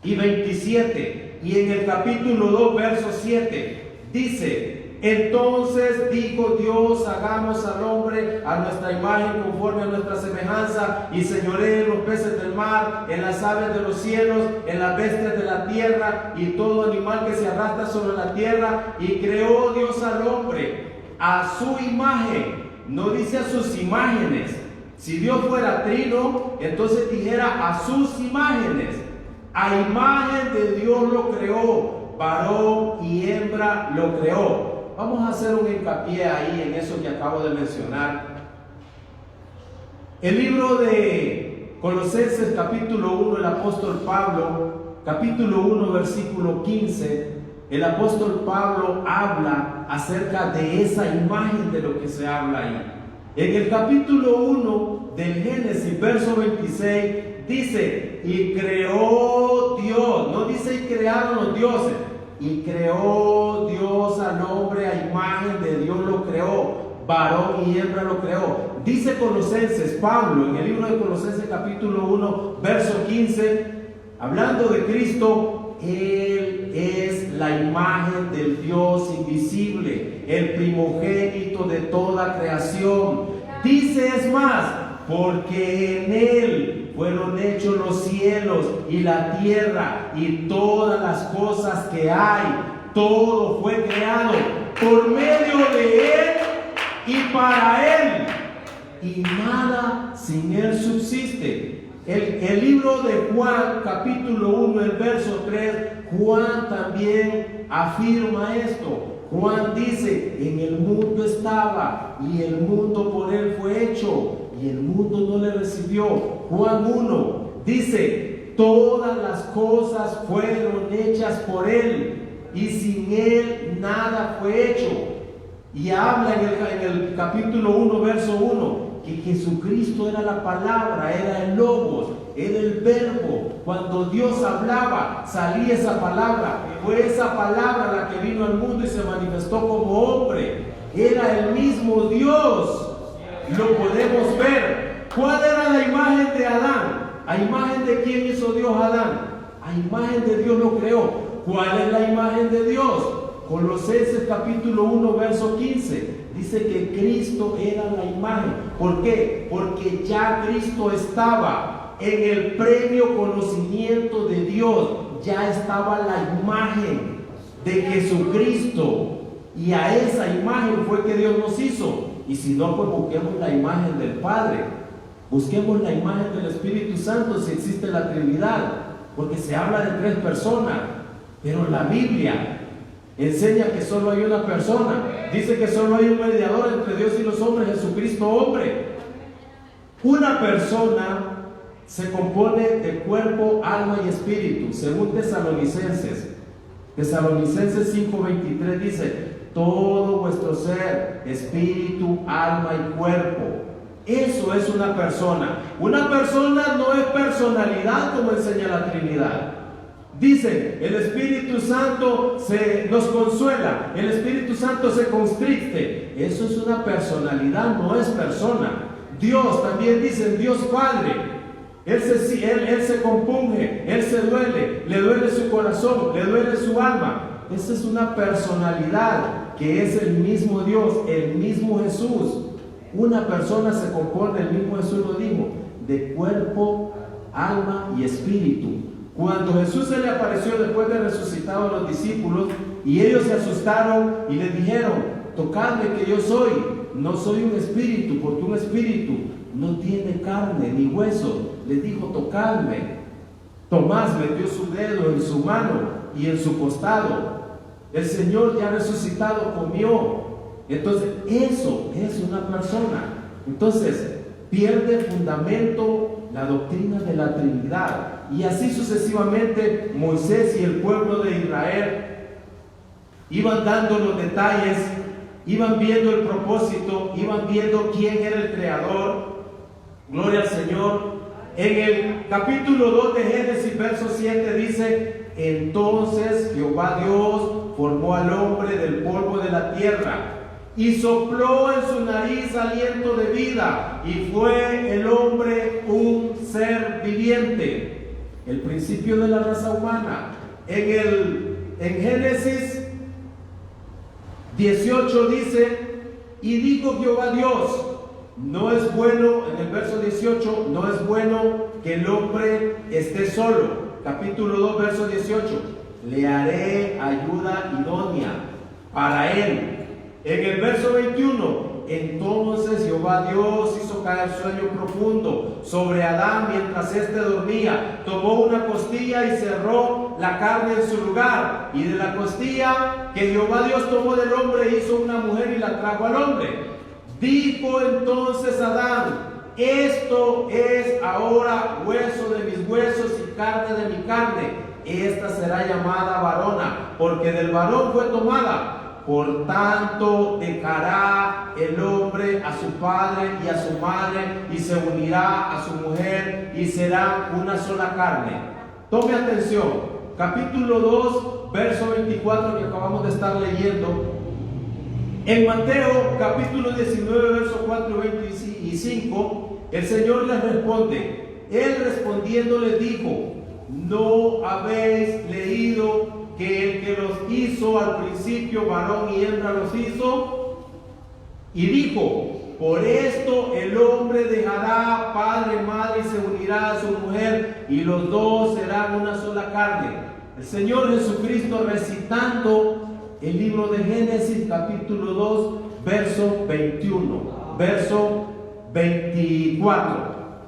y 27, y en el capítulo 2, verso 7, dice: entonces dijo Dios: hagamos al hombre a nuestra imagen, conforme a nuestra semejanza, y señoree en los peces del mar, en las aves de los cielos, en las bestias de la tierra, y todo animal que se arrastra sobre la tierra. Y creó Dios al hombre a su imagen. No dice a sus imágenes. Si Dios fuera trino, entonces dijera a sus imágenes. A imagen de Dios lo creó, varón y hembra lo creó. Vamos a hacer un hincapié ahí en eso que acabo de mencionar. El libro de Colosenses capítulo 1, el apóstol Pablo, capítulo 1, versículo 15, el apóstol Pablo habla acerca de esa imagen de lo que se habla ahí. En el capítulo 1 del Génesis, verso 26, dice: y creó Dios, no dice y crearon los dioses, y creó Dios al hombre a imagen de Dios lo creó, varón y hembra lo creó. Dice Colosenses, Pablo, en el libro de Colosenses capítulo 1, verso 15, hablando de Cristo: Él es la imagen del Dios invisible, el primogénito de toda creación. Dice, es más, porque en Él fueron hechos los cielos y la tierra y todas las cosas que hay. Todo fue creado por medio de Él y para Él, y nada sin Él subsiste. El libro de Juan, capítulo 1, el verso 3, Juan también afirma esto. Juan dice, en el mundo estaba, y el mundo por Él fue hecho, y el mundo no le recibió. Juan 1 dice, todas las cosas fueron hechas por Él, y sin Él nada fue hecho. Y habla en el capítulo 1, verso 1, que Jesucristo era la palabra, era el logos, era el verbo. Cuando Dios hablaba, salía esa palabra. Fue esa palabra la que vino al mundo y se manifestó como hombre. Era el mismo Dios. Lo podemos ver. ¿Cuál era la imagen de Adán? ¿A imagen de quién hizo Dios a Adán? A imagen de Dios lo creó. ¿Cuál es la imagen de Dios? Colosenses capítulo 1, verso 15. Dice que Cristo era la imagen. ¿Por qué? Porque ya Cristo estaba en el pleno conocimiento de Dios. Ya estaba la imagen de Jesucristo. Y a esa imagen fue que Dios nos hizo. Y si no, pues busquemos la imagen del Padre. Busquemos la imagen del Espíritu Santo si existe la Trinidad. Porque se habla de 3 personas. Pero la Biblia enseña que solo hay una persona. Dice que solo hay un mediador entre Dios y los hombres, Jesucristo hombre. Una persona se compone de cuerpo, alma y espíritu, según Tesalonicenses. Tesalonicenses 5:23 dice, todo vuestro ser, espíritu, alma y cuerpo. Eso es una persona. Una persona no es personalidad como enseña la Trinidad. Dice, el Espíritu Santo nos consuela, el Espíritu Santo se constricte. Eso es una personalidad, no es persona. Dios también dice, Dios Padre, Él se compunge, Él se duele, le duele su corazón, le duele su alma. Esa es una personalidad que es el mismo Dios, el mismo Jesús. Una persona se compone, el mismo Jesús lo dijo, de cuerpo, alma y espíritu. Cuando Jesús se le apareció después de resucitado a los discípulos, y ellos se asustaron y le dijeron, tocadme que yo soy, no soy un espíritu, porque un espíritu no tiene carne ni hueso. Les dijo, tocadme. Tomás metió su dedo en su mano y en su costado. El Señor ya resucitado comió. Entonces, eso es una persona. Entonces, pierde fundamento la doctrina de la Trinidad. Y así sucesivamente Moisés y el pueblo de Israel iban dando los detalles, iban viendo el propósito, iban viendo quién era el creador. Gloria al Señor. En el capítulo 2 de Génesis, verso 7 dice, entonces Jehová Dios formó al hombre del polvo de la tierra y sopló en su nariz aliento de vida, y fue el hombre un ser viviente. El principio de la raza humana. En Génesis 18 dice, y dijo Jehová Dios, no es bueno, en el verso 18, no es bueno que el hombre esté solo. Capítulo 2, verso 18, le haré ayuda idónea para él. En el verso 21, entonces Jehová Dios hizo caer sueño profundo sobre Adán mientras éste dormía. Tomó una costilla y cerró la carne en su lugar. Y de la costilla que Jehová Dios tomó del hombre hizo una mujer y la trajo al hombre. Dijo entonces Adán, esto es ahora hueso de mis huesos y carne de mi carne. Esta será llamada varona, porque del varón fue tomada. Por tanto, dejará el hombre a su padre y a su madre, y se unirá a su mujer, y serán una sola carne. Tome atención, capítulo 2, verso 24 que acabamos de estar leyendo. En Mateo, capítulo 19, verso 4 y 5, el Señor les responde. Él respondiendo les dijo, ¿no habéis leído que el que los hizo al principio, varón y hembra los hizo? Y dijo, por esto el hombre dejará padre y madre y se unirá a su mujer y los dos serán una sola carne. El Señor Jesucristo recitando el libro de Génesis capítulo 2 verso 21, verso 24.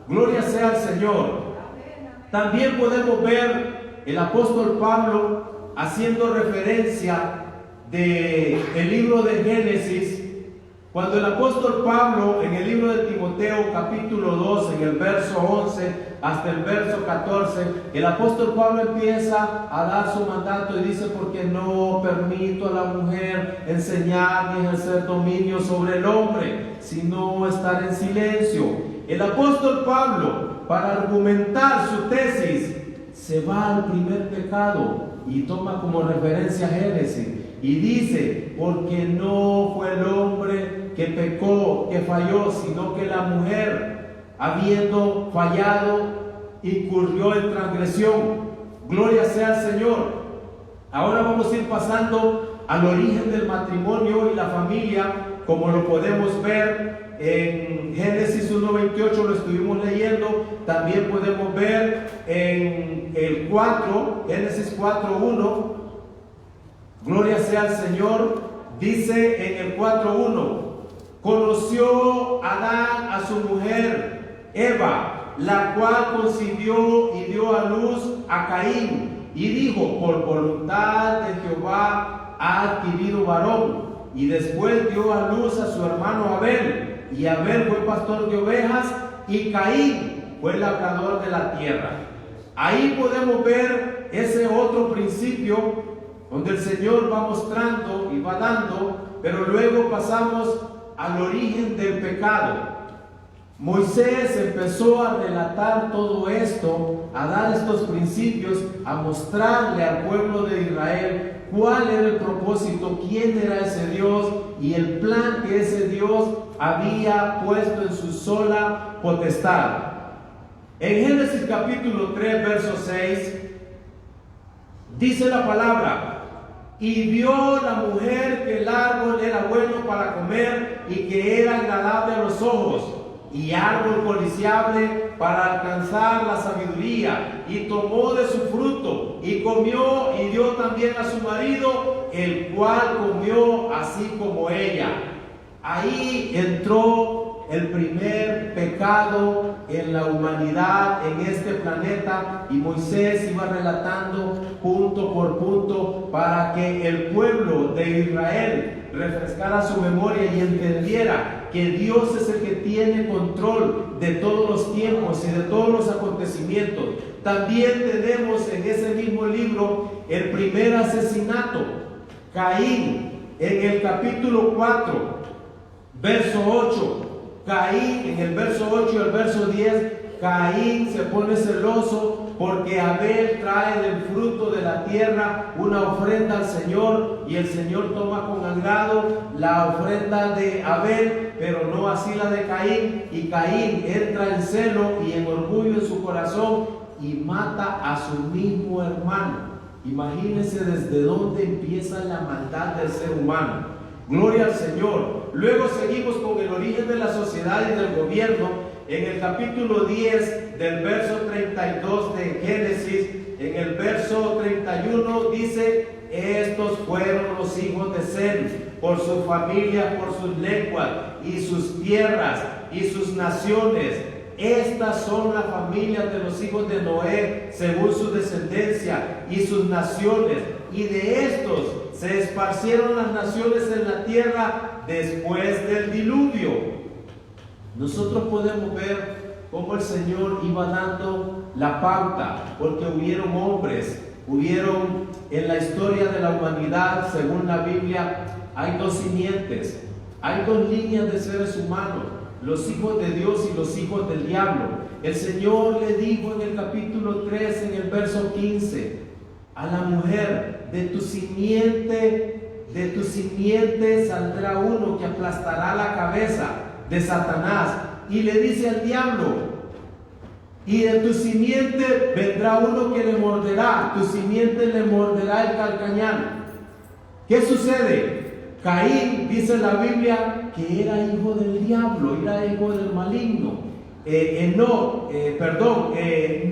Gloria sea al Señor. También podemos ver el apóstol Pablo haciendo referencia del libro de Génesis, cuando el apóstol Pablo en el libro de Timoteo capítulo 2, en el verso 11 hasta el verso 14, el apóstol Pablo empieza a dar su mandato y dice, porque no permito a la mujer enseñar ni ejercer dominio sobre el hombre, sino estar en silencio. El apóstol Pablo, para argumentar su tesis, se va al primer pecado y toma como referencia Génesis y dice, porque no fue el hombre que pecó, que falló, sino que la mujer, habiendo fallado, incurrió en transgresión. Gloria sea al Señor. Ahora vamos a ir pasando al origen del matrimonio y la familia, como lo podemos ver en Génesis 1:28, lo estuvimos leyendo. También podemos ver en el 4, Génesis 4:1. Gloria sea al Señor. Dice en el 4:1, conoció Adán a su mujer Eva, la cual concibió y dio a luz a Caín, y dijo, por voluntad de Jehová ha adquirido varón. Y después dio a luz a su hermano Abel, y Abel fue pastor de ovejas, y Caín fue labrador de la tierra. Ahí podemos ver ese otro principio donde el Señor va mostrando y va dando, pero luego pasamos al origen del pecado. Moisés empezó a relatar todo esto, a dar estos principios, a mostrarle al pueblo de Israel cuál era el propósito, quién era ese Dios y el plan que ese Dios había puesto en su sola potestad. En Génesis capítulo 3, verso 6, dice la palabra, y vio la mujer que el árbol era bueno para comer y que era agradable a los ojos, y árbol codiciable para alcanzar la sabiduría, y tomó de su fruto, y comió, y dio también a su marido, el cual comió así como ella. Ahí entró el primer pecado en la humanidad, en este planeta, y Moisés iba relatando punto por punto para que el pueblo de Israel refrescara su memoria y entendiera que Dios es el que tiene control de todos los tiempos y de todos los acontecimientos. También tenemos en ese mismo libro el primer asesinato, Caín, en el capítulo 4, verso 8. Caín, en el verso 8 y el verso 10, Caín se pone celoso porque Abel trae del fruto de la tierra una ofrenda al Señor, y el Señor toma con agrado la ofrenda de Abel, pero no así la de Caín, y Caín entra en celo y en orgullo en su corazón y mata a su mismo hermano. Imagínense desde dónde empieza la maldad del ser humano. Gloria al Señor. Luego seguimos con el origen de la sociedad y del gobierno. En el capítulo 10 del verso 32 de Génesis, en el verso 31 dice, estos fueron los hijos de Sem, por su familia, por sus lenguas y sus tierras y sus naciones. Estas son las familias de los hijos de Noé, según su descendencia y sus naciones. Y de estos se esparcieron las naciones en la tierra después del diluvio. Nosotros podemos ver cómo el Señor iba dando la pauta, porque hubieron hombres, hubieron en la historia de la humanidad, según la Biblia, hay dos simientes, hay dos líneas de seres humanos, los hijos de Dios y los hijos del diablo. El Señor le dijo en el capítulo 3, en el verso 15, a la mujer, de tu simiente saldrá uno que aplastará la cabeza de Satanás. Y le dice al diablo, y de tu simiente vendrá uno que le morderá, tu simiente le morderá el calcañar. ¿Qué sucede? Caín, dice la Biblia, que era hijo del diablo, era hijo del maligno.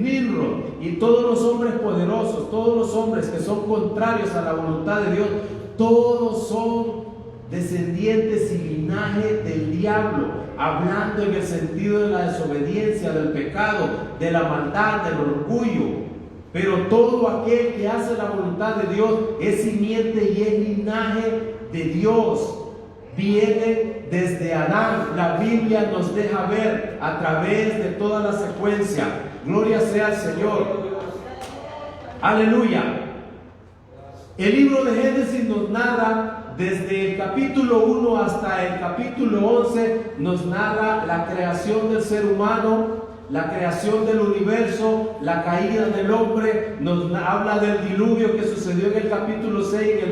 Nimrod y todos los hombres poderosos, todos los hombres que son contrarios a la voluntad de Dios, todos son descendientes y linaje del diablo, hablando en el sentido de la desobediencia, del pecado, de la maldad, del orgullo. Pero todo aquel que hace la voluntad de Dios es simiente y es linaje de Dios. Viene desde Adán. La Biblia nos deja ver a través de toda la secuencia. Gloria sea al Señor. Aleluya. El libro de Génesis nos narra desde el capítulo 1 hasta el capítulo 11, nos narra la creación del ser humano, la creación del universo, la caída del hombre. Nos habla del diluvio que sucedió en el capítulo 6,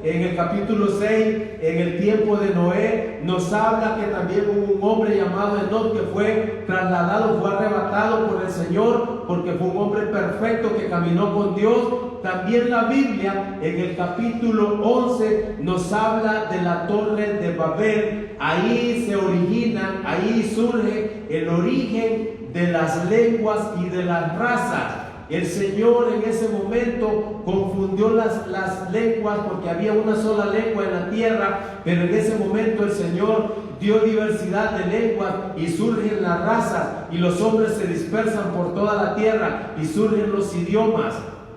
en el capítulo 6, en el tiempo de Noé. Nos habla que también hubo un hombre llamado Enoc que fue trasladado, fue arrebatado por el Señor, porque fue un hombre perfecto que caminó con Dios. También la Biblia en el capítulo 11 nos habla de la torre de Babel. Ahí se originan, ahí surge el origen de las lenguas y de las razas. El Señor en ese momento confundió las lenguas, porque había una sola lengua en la tierra, pero en ese momento el Señor dio diversidad de lenguas y surgen las razas, y los hombres se dispersan por toda la tierra y surgen los idiomas.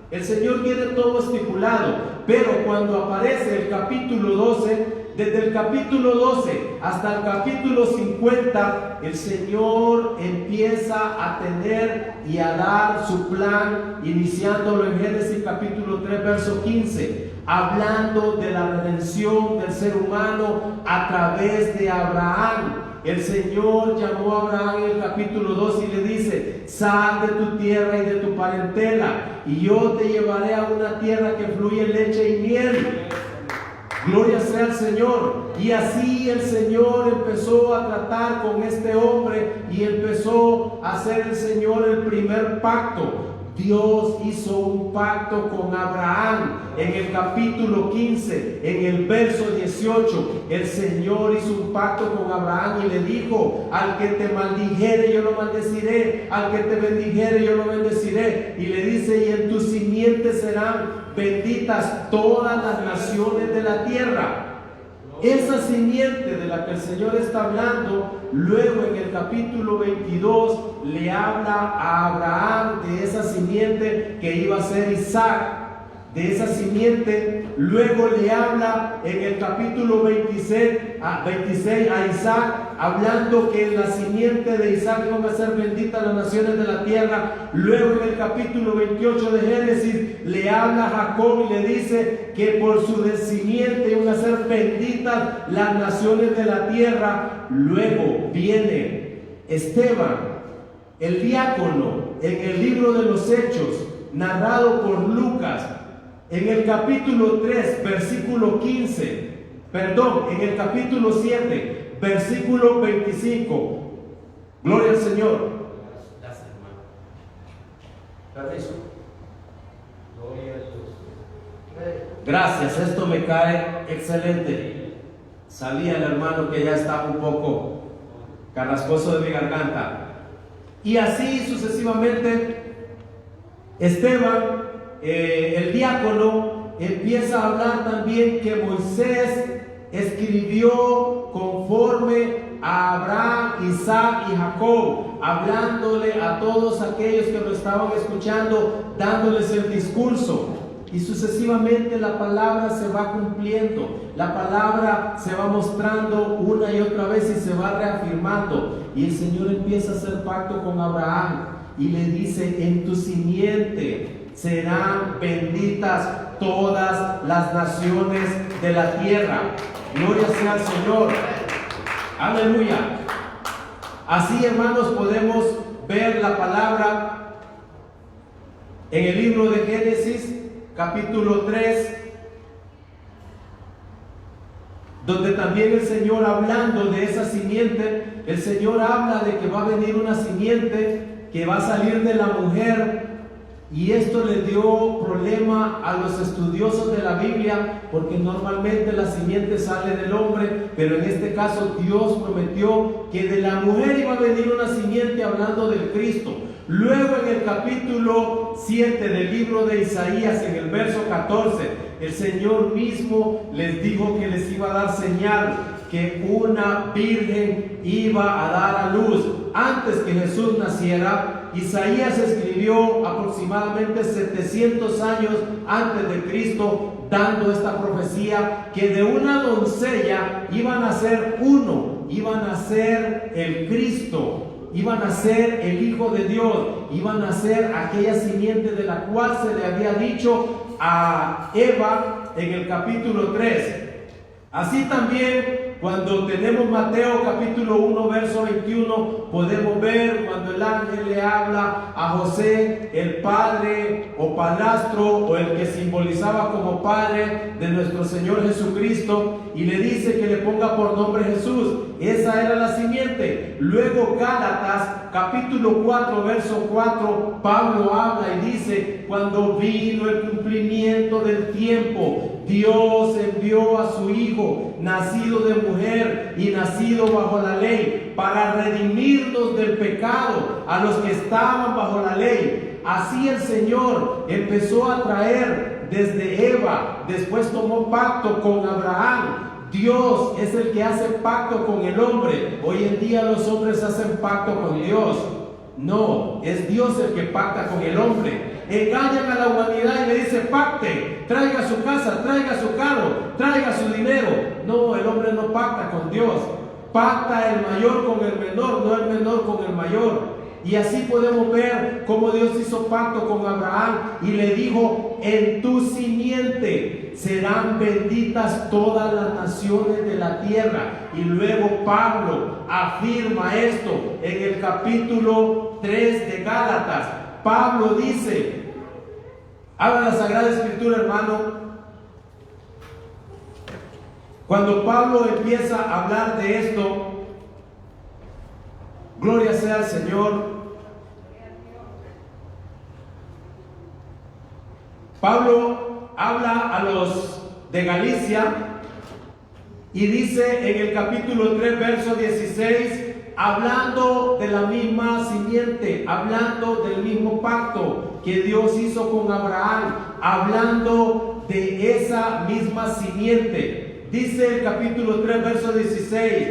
El Señor tiene todo estipulado, pero cuando aparece el capítulo 12, desde el capítulo 12 hasta el capítulo 50, el Señor empieza a tener y a dar su plan, iniciándolo en Génesis capítulo 3, verso 15, hablando de la redención del ser humano a través de Abraham. El Señor llamó a Abraham en el capítulo 2 y le dice: sal de tu tierra y de tu parentela, y yo te llevaré a una tierra que fluye leche y miel. Gloria sea al Señor. Y así el Señor empezó a tratar con este hombre y empezó a hacer el Señor el primer pacto. Dios hizo un pacto con Abraham en el capítulo 15, en el verso 18. El Señor hizo un pacto con Abraham y le dijo: al que te maldijere yo lo maldeciré, al que te bendijere yo lo bendeciré. Y le dice: y en tu simiente serán benditas todas las naciones de la tierra. Esa simiente de la que el Señor está hablando, luego en el capítulo 22 le habla a Abraham de esa simiente que iba a ser Isaac. De esa simiente, luego le habla en el capítulo 26 a Isaac, hablando que en la simiente de Isaac iban a ser benditas las naciones de la tierra. Luego en el capítulo 28 de Génesis le habla a Jacob y le dice que por su simiente iban a ser benditas las naciones de la tierra. Luego viene Esteban, el diácono, en el libro de los Hechos, narrado por Lucas, en el capítulo 3, versículo 15, en el capítulo 7, versículo 25. Gloria al Señor. Gracias, hermano. Permiso. Gloria a Dios. Gracias, esto me cae excelente. Sabía el hermano que ya estaba un poco carrascoso de mi garganta. Y así sucesivamente, Esteban, el diácono, empieza a hablar también que Moisés escribió conforme a Abraham, Isaac y Jacob, hablándole a todos aquellos que lo estaban escuchando, dándoles el discurso. Y sucesivamente la palabra se va cumpliendo, la palabra se va mostrando una y otra vez y se va reafirmando. Y el Señor empieza a hacer pacto con Abraham y le dice: en tu simiente serán benditas todas las naciones de la tierra. Gloria sea al Señor. Aleluya. Así, hermanos, podemos ver la palabra en el libro de Génesis capítulo 3, donde también el Señor, hablando de esa simiente, el Señor habla de que va a venir una simiente que va a salir de la mujer, y esto le dio problema a los estudiosos de la Biblia, porque normalmente la simiente sale del hombre, pero en este caso Dios prometió que de la mujer iba a venir una simiente, hablando del Cristo. Luego en el capítulo 7 del libro de Isaías, en el verso 14, el Señor mismo les dijo que les iba a dar señal, que una virgen iba a dar a luz. Antes que Jesús naciera, Isaías escribió aproximadamente 700 años antes de Cristo, dando esta profecía, que de una doncella iban a ser uno, iban a ser el Cristo, iban a ser el Hijo de Dios, iban a ser aquella simiente de la cual se le había dicho a Eva en el capítulo 3. Así también, cuando tenemos Mateo capítulo 1 verso 21, podemos ver cuando el ángel le habla a José, el padre o padrastro, o el que simbolizaba como padre de nuestro Señor Jesucristo, y le dice que le ponga por nombre Jesús. Esa era la simiente. Luego Gálatas capítulo 4 verso 4, Pablo habla y dice: cuando vino el cumplimiento del tiempo, Dios envió a su Hijo, nacido de mujer y nacido bajo la ley, para redimirnos del pecado a los que estaban bajo la ley. Así el Señor empezó a traer desde Eva, después tomó pacto con Abraham. Dios es el que hace pacto con el hombre. Hoy en día los hombres hacen pacto con Dios. No, es Dios el que pacta con el hombre. Engañan a la humanidad y le dice: pacte, traiga su casa, traiga su carro, traiga su dinero. No, el hombre no pacta con Dios. Pacta el mayor con el menor, no el menor con el mayor. Y así podemos ver cómo Dios hizo pacto con Abraham y le dijo: en tu simiente serán benditas todas las naciones de la tierra. Y luego Pablo afirma esto en el capítulo 3 de Gálatas. Pablo dice, habla la Sagrada Escritura, hermano. Cuando Pablo empieza a hablar de esto, gloria sea al Señor, Pablo habla a los de Galicia y dice en el capítulo 3 verso 16, hablando de la misma simiente, hablando del mismo pacto que Dios hizo con Abraham, hablando de esa misma simiente. Dice el capítulo 3 verso 16,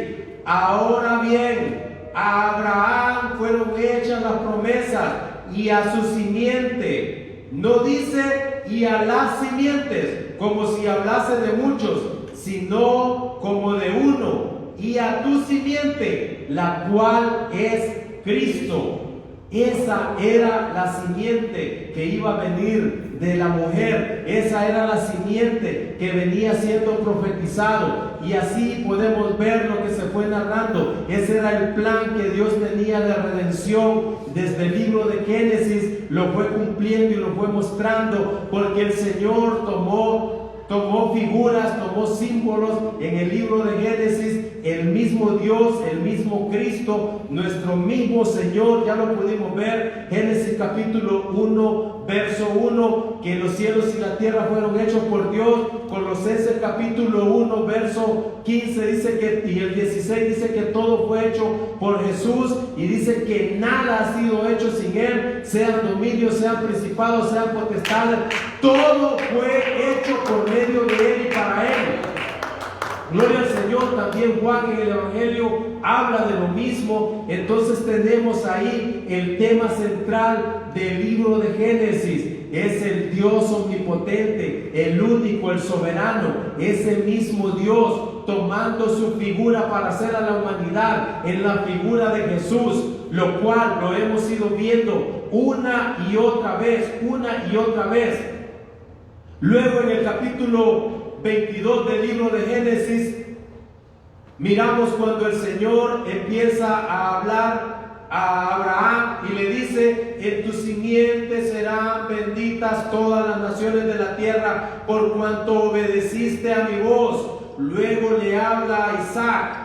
ahora bien, a Abraham fueron hechas las promesas y a su simiente. No dice y a las simientes, como si hablase de muchos, sino como de uno, y a tu simiente, la cual es Cristo. Esa era la simiente que iba a venir de la mujer. Esa era la simiente que venía siendo profetizado. Y así podemos ver lo que se fue narrando. Ese era el plan que Dios tenía de redención. Desde el libro de Génesis lo fue cumpliendo y lo fue mostrando, porque el Señor tomó figuras, tomó símbolos en el libro de Génesis. El mismo Dios, el mismo Cristo, nuestro mismo Señor, ya lo pudimos ver. Génesis capítulo 1 verso 1, que los cielos y la tierra fueron hechos por Dios. Colosenses capítulo 1 verso 15 dice que, y el 16 dice que todo fue hecho por Jesús, y dice que nada ha sido hecho sin Él, sean dominios, sean principados, sean potestades, todo fue hecho por medio de Él y para Él. Gloria al Señor. También Juan en el Evangelio habla de lo mismo. Entonces tenemos ahí el tema central del libro de Génesis. Es el Dios omnipotente, el único, el soberano. Ese mismo Dios tomando su figura para hacer a la humanidad en la figura de Jesús, lo cual lo hemos ido viendo una y otra vez, una y otra vez. Luego en el capítulo 22 del libro de Génesis, miramos cuando el Señor empieza a hablar a Abraham y le dice: en tu simiente serán benditas todas las naciones de la tierra, por cuanto obedeciste a mi voz. Luego le habla a Isaac,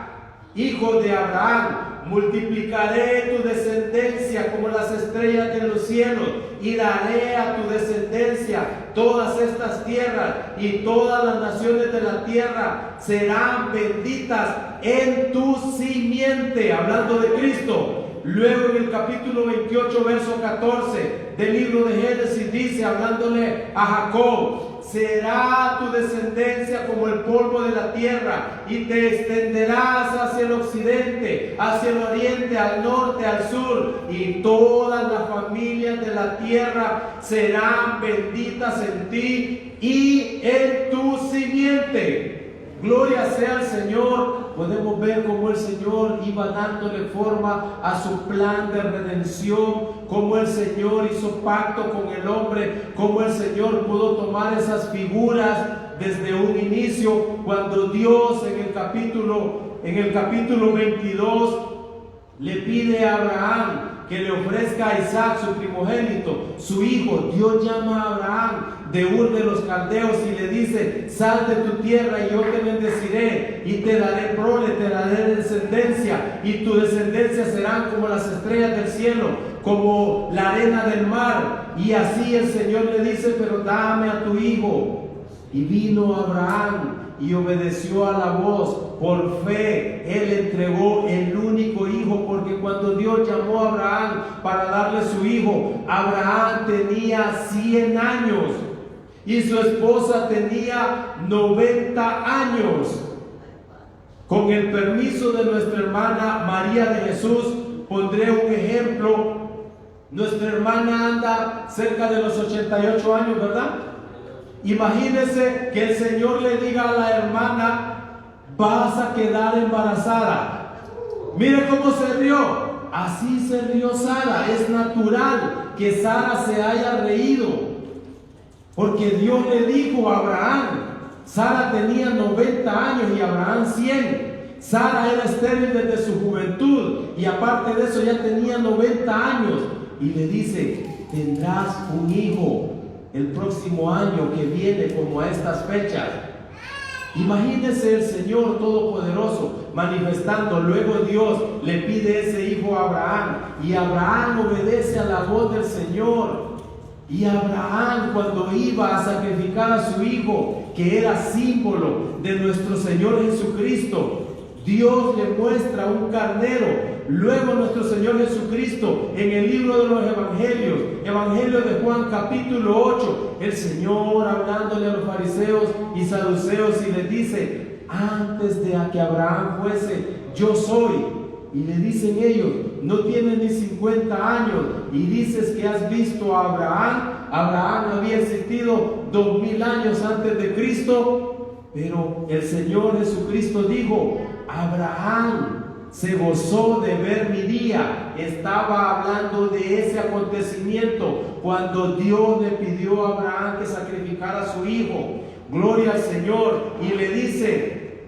hijo de Abraham, multiplicaré tu descendencia como las estrellas de los cielos, y daré a tu descendencia todas estas tierras, y todas las naciones de la tierra serán benditas en tu simiente, hablando de Cristo. Luego en el capítulo 28, verso 14 del libro de Génesis dice, hablándole a Jacob: será tu descendencia como el polvo de la tierra, y te extenderás hacia el occidente, hacia el oriente, al norte, al sur, y todas las familias de la tierra serán benditas en ti y en tu simiente. Gloria sea al Señor. Podemos ver cómo el Señor iba dándole forma a su plan de redención, cómo el Señor hizo pacto con el hombre, cómo el Señor pudo tomar esas figuras desde un inicio, cuando Dios en el capítulo 22 le pide a Abraham que le ofrezca a Isaac, su primogénito, su hijo. Dios llama a Abraham de Ur de los Caldeos y le dice: sal de tu tierra y yo te bendeciré y te daré prole, te daré descendencia, y tu descendencia serán como las estrellas del cielo, como la arena del mar. Y así el Señor le dice: pero dame a tu hijo. Y vino Abraham y obedeció a la voz. Por fe él entregó el único hijo, porque cuando Dios llamó a Abraham para darle su hijo, Abraham tenía 100 años y su esposa tenía 90 años. Con el permiso de nuestra hermana María de Jesús, pondré un ejemplo. Nuestra hermana anda cerca de los 88 años, ¿verdad? Imagínense que el Señor le diga a la hermana: vas a quedar embarazada. Mire cómo se rió. Así se rió Sara. Es natural que Sara se haya reído, porque Dios le dijo a Abraham. Sara tenía 90 años y Abraham 100. Sara era estéril desde su juventud y aparte de eso ya tenía 90 años. Y le dice: tendrás un hijo el próximo año que viene, como a estas fechas. Imagínese el Señor Todopoderoso manifestando. Luego Dios le pide ese hijo a Abraham y Abraham obedece a la voz del Señor. Y Abraham, cuando iba a sacrificar a su hijo, que era símbolo de nuestro Señor Jesucristo, Dios le muestra un carnero. Luego nuestro Señor Jesucristo, en el libro de los Evangelios, Evangelio de Juan capítulo 8, el Señor hablándole a los fariseos y saduceos y les dice: antes de que Abraham fuese, yo soy. Y le dicen ellos: no tienes ni 50 años y dices que has visto a Abraham. Abraham había existido 2000 años antes de Cristo. Pero el Señor Jesucristo dijo: Abraham se gozó de ver mi día. Estaba hablando de ese acontecimiento cuando Dios le pidió a Abraham que sacrificara a su hijo. Gloria al Señor. Y le dice: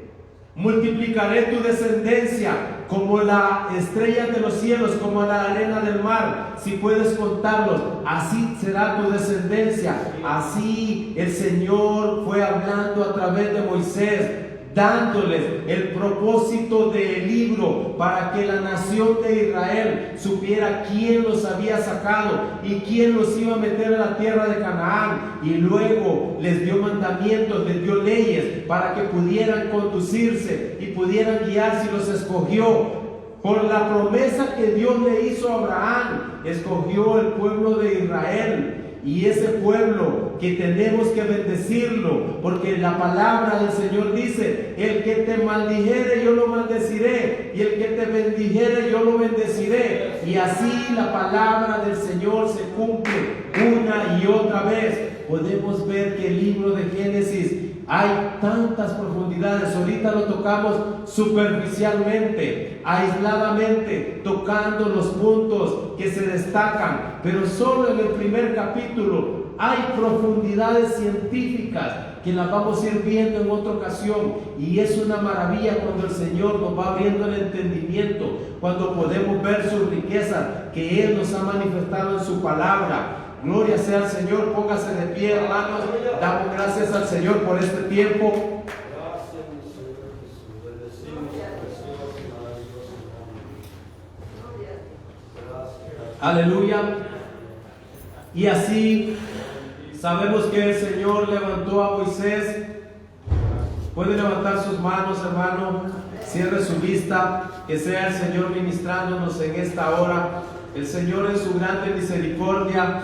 multiplicaré tu descendencia como la estrella de los cielos, como la arena del mar, si puedes contarlos. Así será tu descendencia. Así el Señor fue hablando a través de Moisés, dándoles el propósito del libro para que la nación de Israel supiera quién los había sacado y quién los iba a meter a la tierra de Canaán. Y luego les dio mandamientos, les dio leyes para que pudieran conducirse y pudieran guiar si los escogió. Por la promesa que Dios le hizo a Abraham, escogió el pueblo de Israel. Y ese pueblo que tenemos que bendecirlo, porque la palabra del Señor dice: el que te maldijere yo lo maldeciré, y el que te bendijere yo lo bendeciré. Y así la palabra del Señor se cumple una y otra vez. Podemos ver que el libro de Génesis hay tantas profundidades. Ahorita lo tocamos superficialmente, aisladamente, tocando los puntos que se destacan, pero solo en el primer capítulo hay profundidades científicas que las vamos a ir viendo en otra ocasión. Y es una maravilla cuando el Señor nos va abriendo el entendimiento, cuando podemos ver sus riquezas que Él nos ha manifestado en su palabra. Gloria sea al Señor. Póngase de pie, hermanos. Damos gracias al Señor por este tiempo. Aleluya. Y así sabemos que el Señor levantó a Moisés. Puede levantar sus manos, hermano. Cierre su vista. Que sea el Señor ministrándonos en esta hora. El Señor en su grande misericordia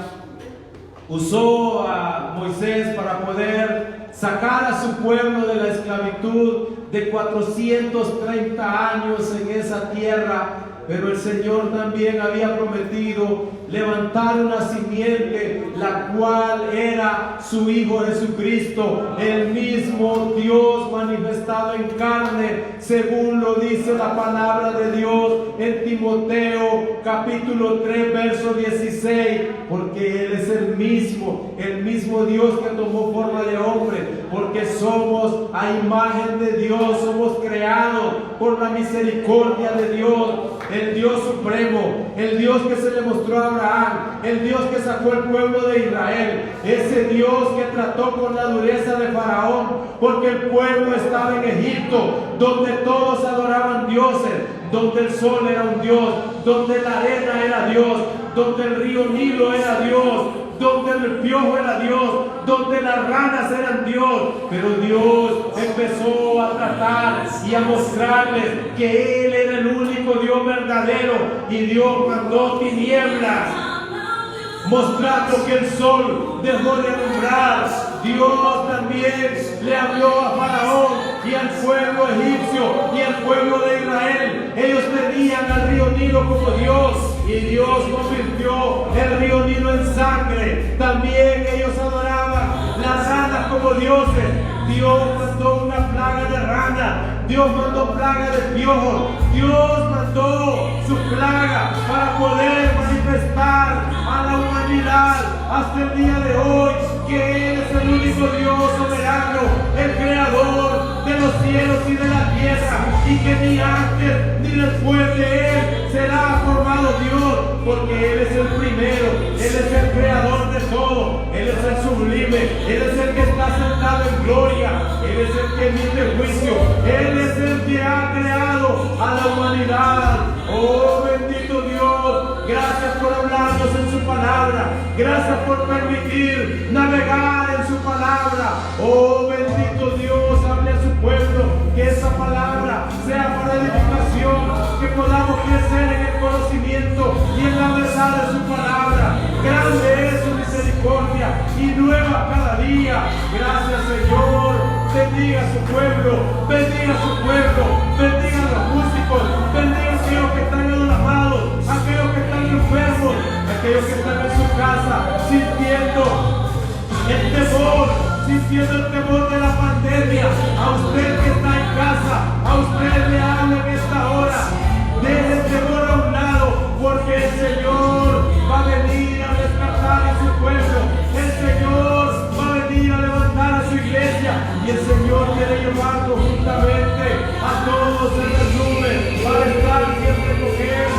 usó a Moisés para poder sacar a su pueblo de la esclavitud de 430 años en esa tierra. Pero el Señor también había prometido levantar una simiente, la cual era su Hijo Jesucristo, el mismo Dios manifestado en carne, según lo dice la palabra de Dios en Timoteo capítulo 3 verso 16, porque Él es el mismo Dios que tomó forma de hombre, porque somos a imagen de Dios, somos creados por la misericordia de Dios, el Dios supremo, el Dios que se le mostró a Abraham, el Dios que sacó al pueblo de Israel, ese Dios que trató con la dureza de Faraón, porque el pueblo estaba en Egipto, donde todos adoraban dioses, donde el sol era un Dios, donde la arena era Dios, donde el río Nilo era Dios, donde el piojo era Dios, donde las ranas eran Dios. Pero Dios empezó a tratar y a mostrarles que Él era el único Dios verdadero, y Dios mandó tinieblas, mostrando que el sol dejó de alumbrar. Dios también le habló a Faraón y al pueblo egipcio y al pueblo de Israel. Ellos tenían al río Nilo como Dios, y Dios convirtió el río Nilo en sangre. También ellos adoraban las ranas como dioses. Dios mandó una plaga de rana, Dios mandó plaga de piojos, Dios mandó su plaga para poder manifestar a la humanidad hasta el día de hoy que Él es el único Dios soberano, el creador de los cielos y de la tierra, y que ni antes ni después de Él será formado Dios, porque Él es el primero, Él es el creador de todo, Él es el sublime, Él es el que está sentado en gloria, Él es el que emite juicio, Él es el que ha creado a la humanidad. Oh bendito Dios, gracias por hablarnos en su palabra, gracias por permitir navegar en su palabra. Oh bendito Dios, hable a su pueblo, que esa palabra sea para edificación, que podamos crecer en el conocimiento y en la verdad de su palabra. Grande es su misericordia y nueva cada día. Gracias, Señor. Bendiga a su pueblo, bendiga a su pueblo, bendiga a los músicos, bendiga a aquellos que están enlamados, aquellos que están enfermos, aquellos que están en su casa sintiendo el temor de la pandemia. A usted que está en casa, a usted le hablo en esta hora. Deje el temor a un lado, porque el Señor va a venir a rescatar a su pueblo. El Señor va a venir a levantar a su iglesia, y el Señor quiere llevarnos juntamente a todos en el nube para estar siempre con Él.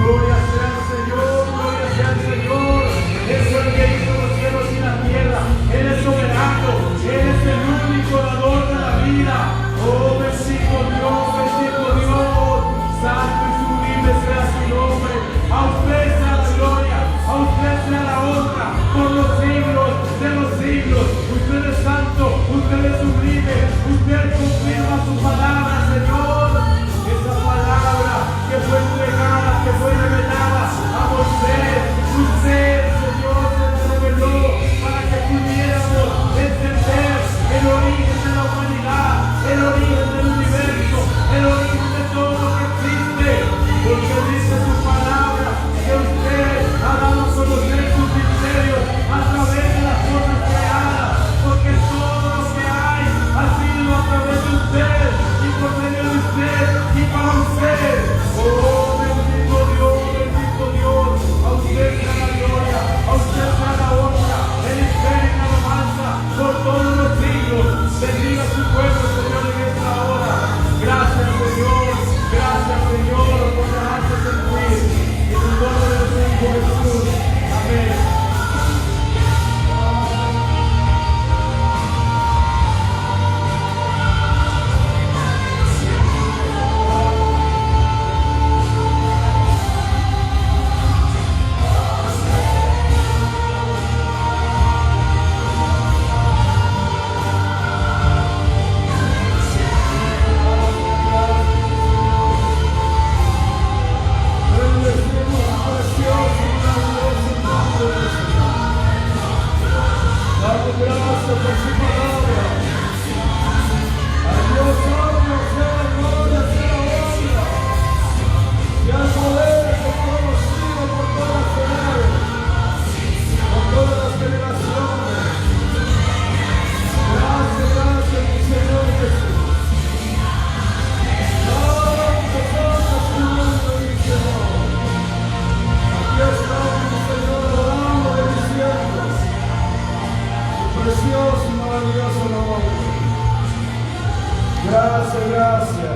Gloria sea al Señor, gloria sea al Señor. Es el que hizo los cielos y la tierra. Él es soberano, Él es el único dador de la vida. Oh bendito Dios, santo y sublime sea su nombre. A usted sea la gloria, a usted Gracias, gracias.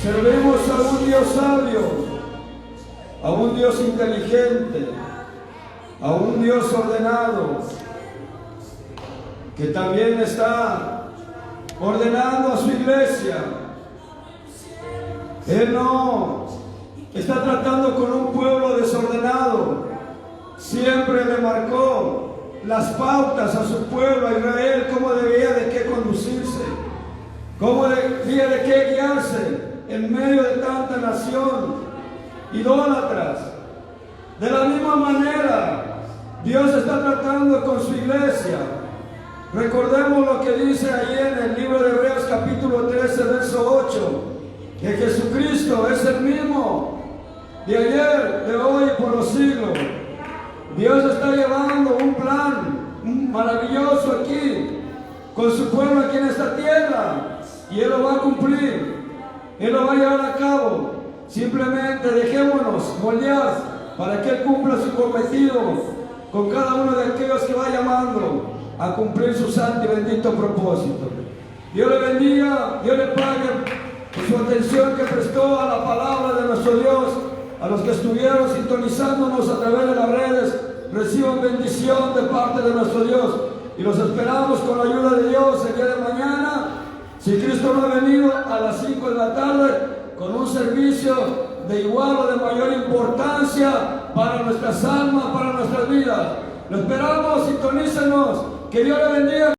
Servimos a un Dios sabio, a un Dios inteligente, a un Dios ordenado, que también está ordenando a su iglesia. Él no está tratando con un pueblo desordenado. Siempre le marcó las pautas a su pueblo, a Israel, cómo debía de qué conducirse, cómo debía de qué guiarse en medio de tanta nación idólatras. De la misma manera, Dios está tratando con su iglesia. Recordemos lo que dice ahí en el libro de Hebreos capítulo 13, verso 8, que Jesucristo es el mismo de ayer, de hoy y por los siglos. Dios está llevando un plan maravilloso aquí, con su pueblo aquí en esta tierra, y Él lo va a cumplir, Él lo va a llevar a cabo. Simplemente dejémonos moldear para que Él cumpla su cometido con cada uno de aquellos que va llamando a cumplir su santo y bendito propósito. Dios le bendiga, Dios le pague por su atención que prestó a la palabra de nuestro Dios. A los que estuvieron sintonizándonos a través de las redes, reciban bendición de parte de nuestro Dios. Y los esperamos con la ayuda de Dios el día de mañana, si Cristo no ha venido, a las 5 de la tarde, con un servicio de igual o de mayor importancia para nuestras almas, para nuestras vidas. Lo esperamos, sintonícenos. Que Dios le bendiga.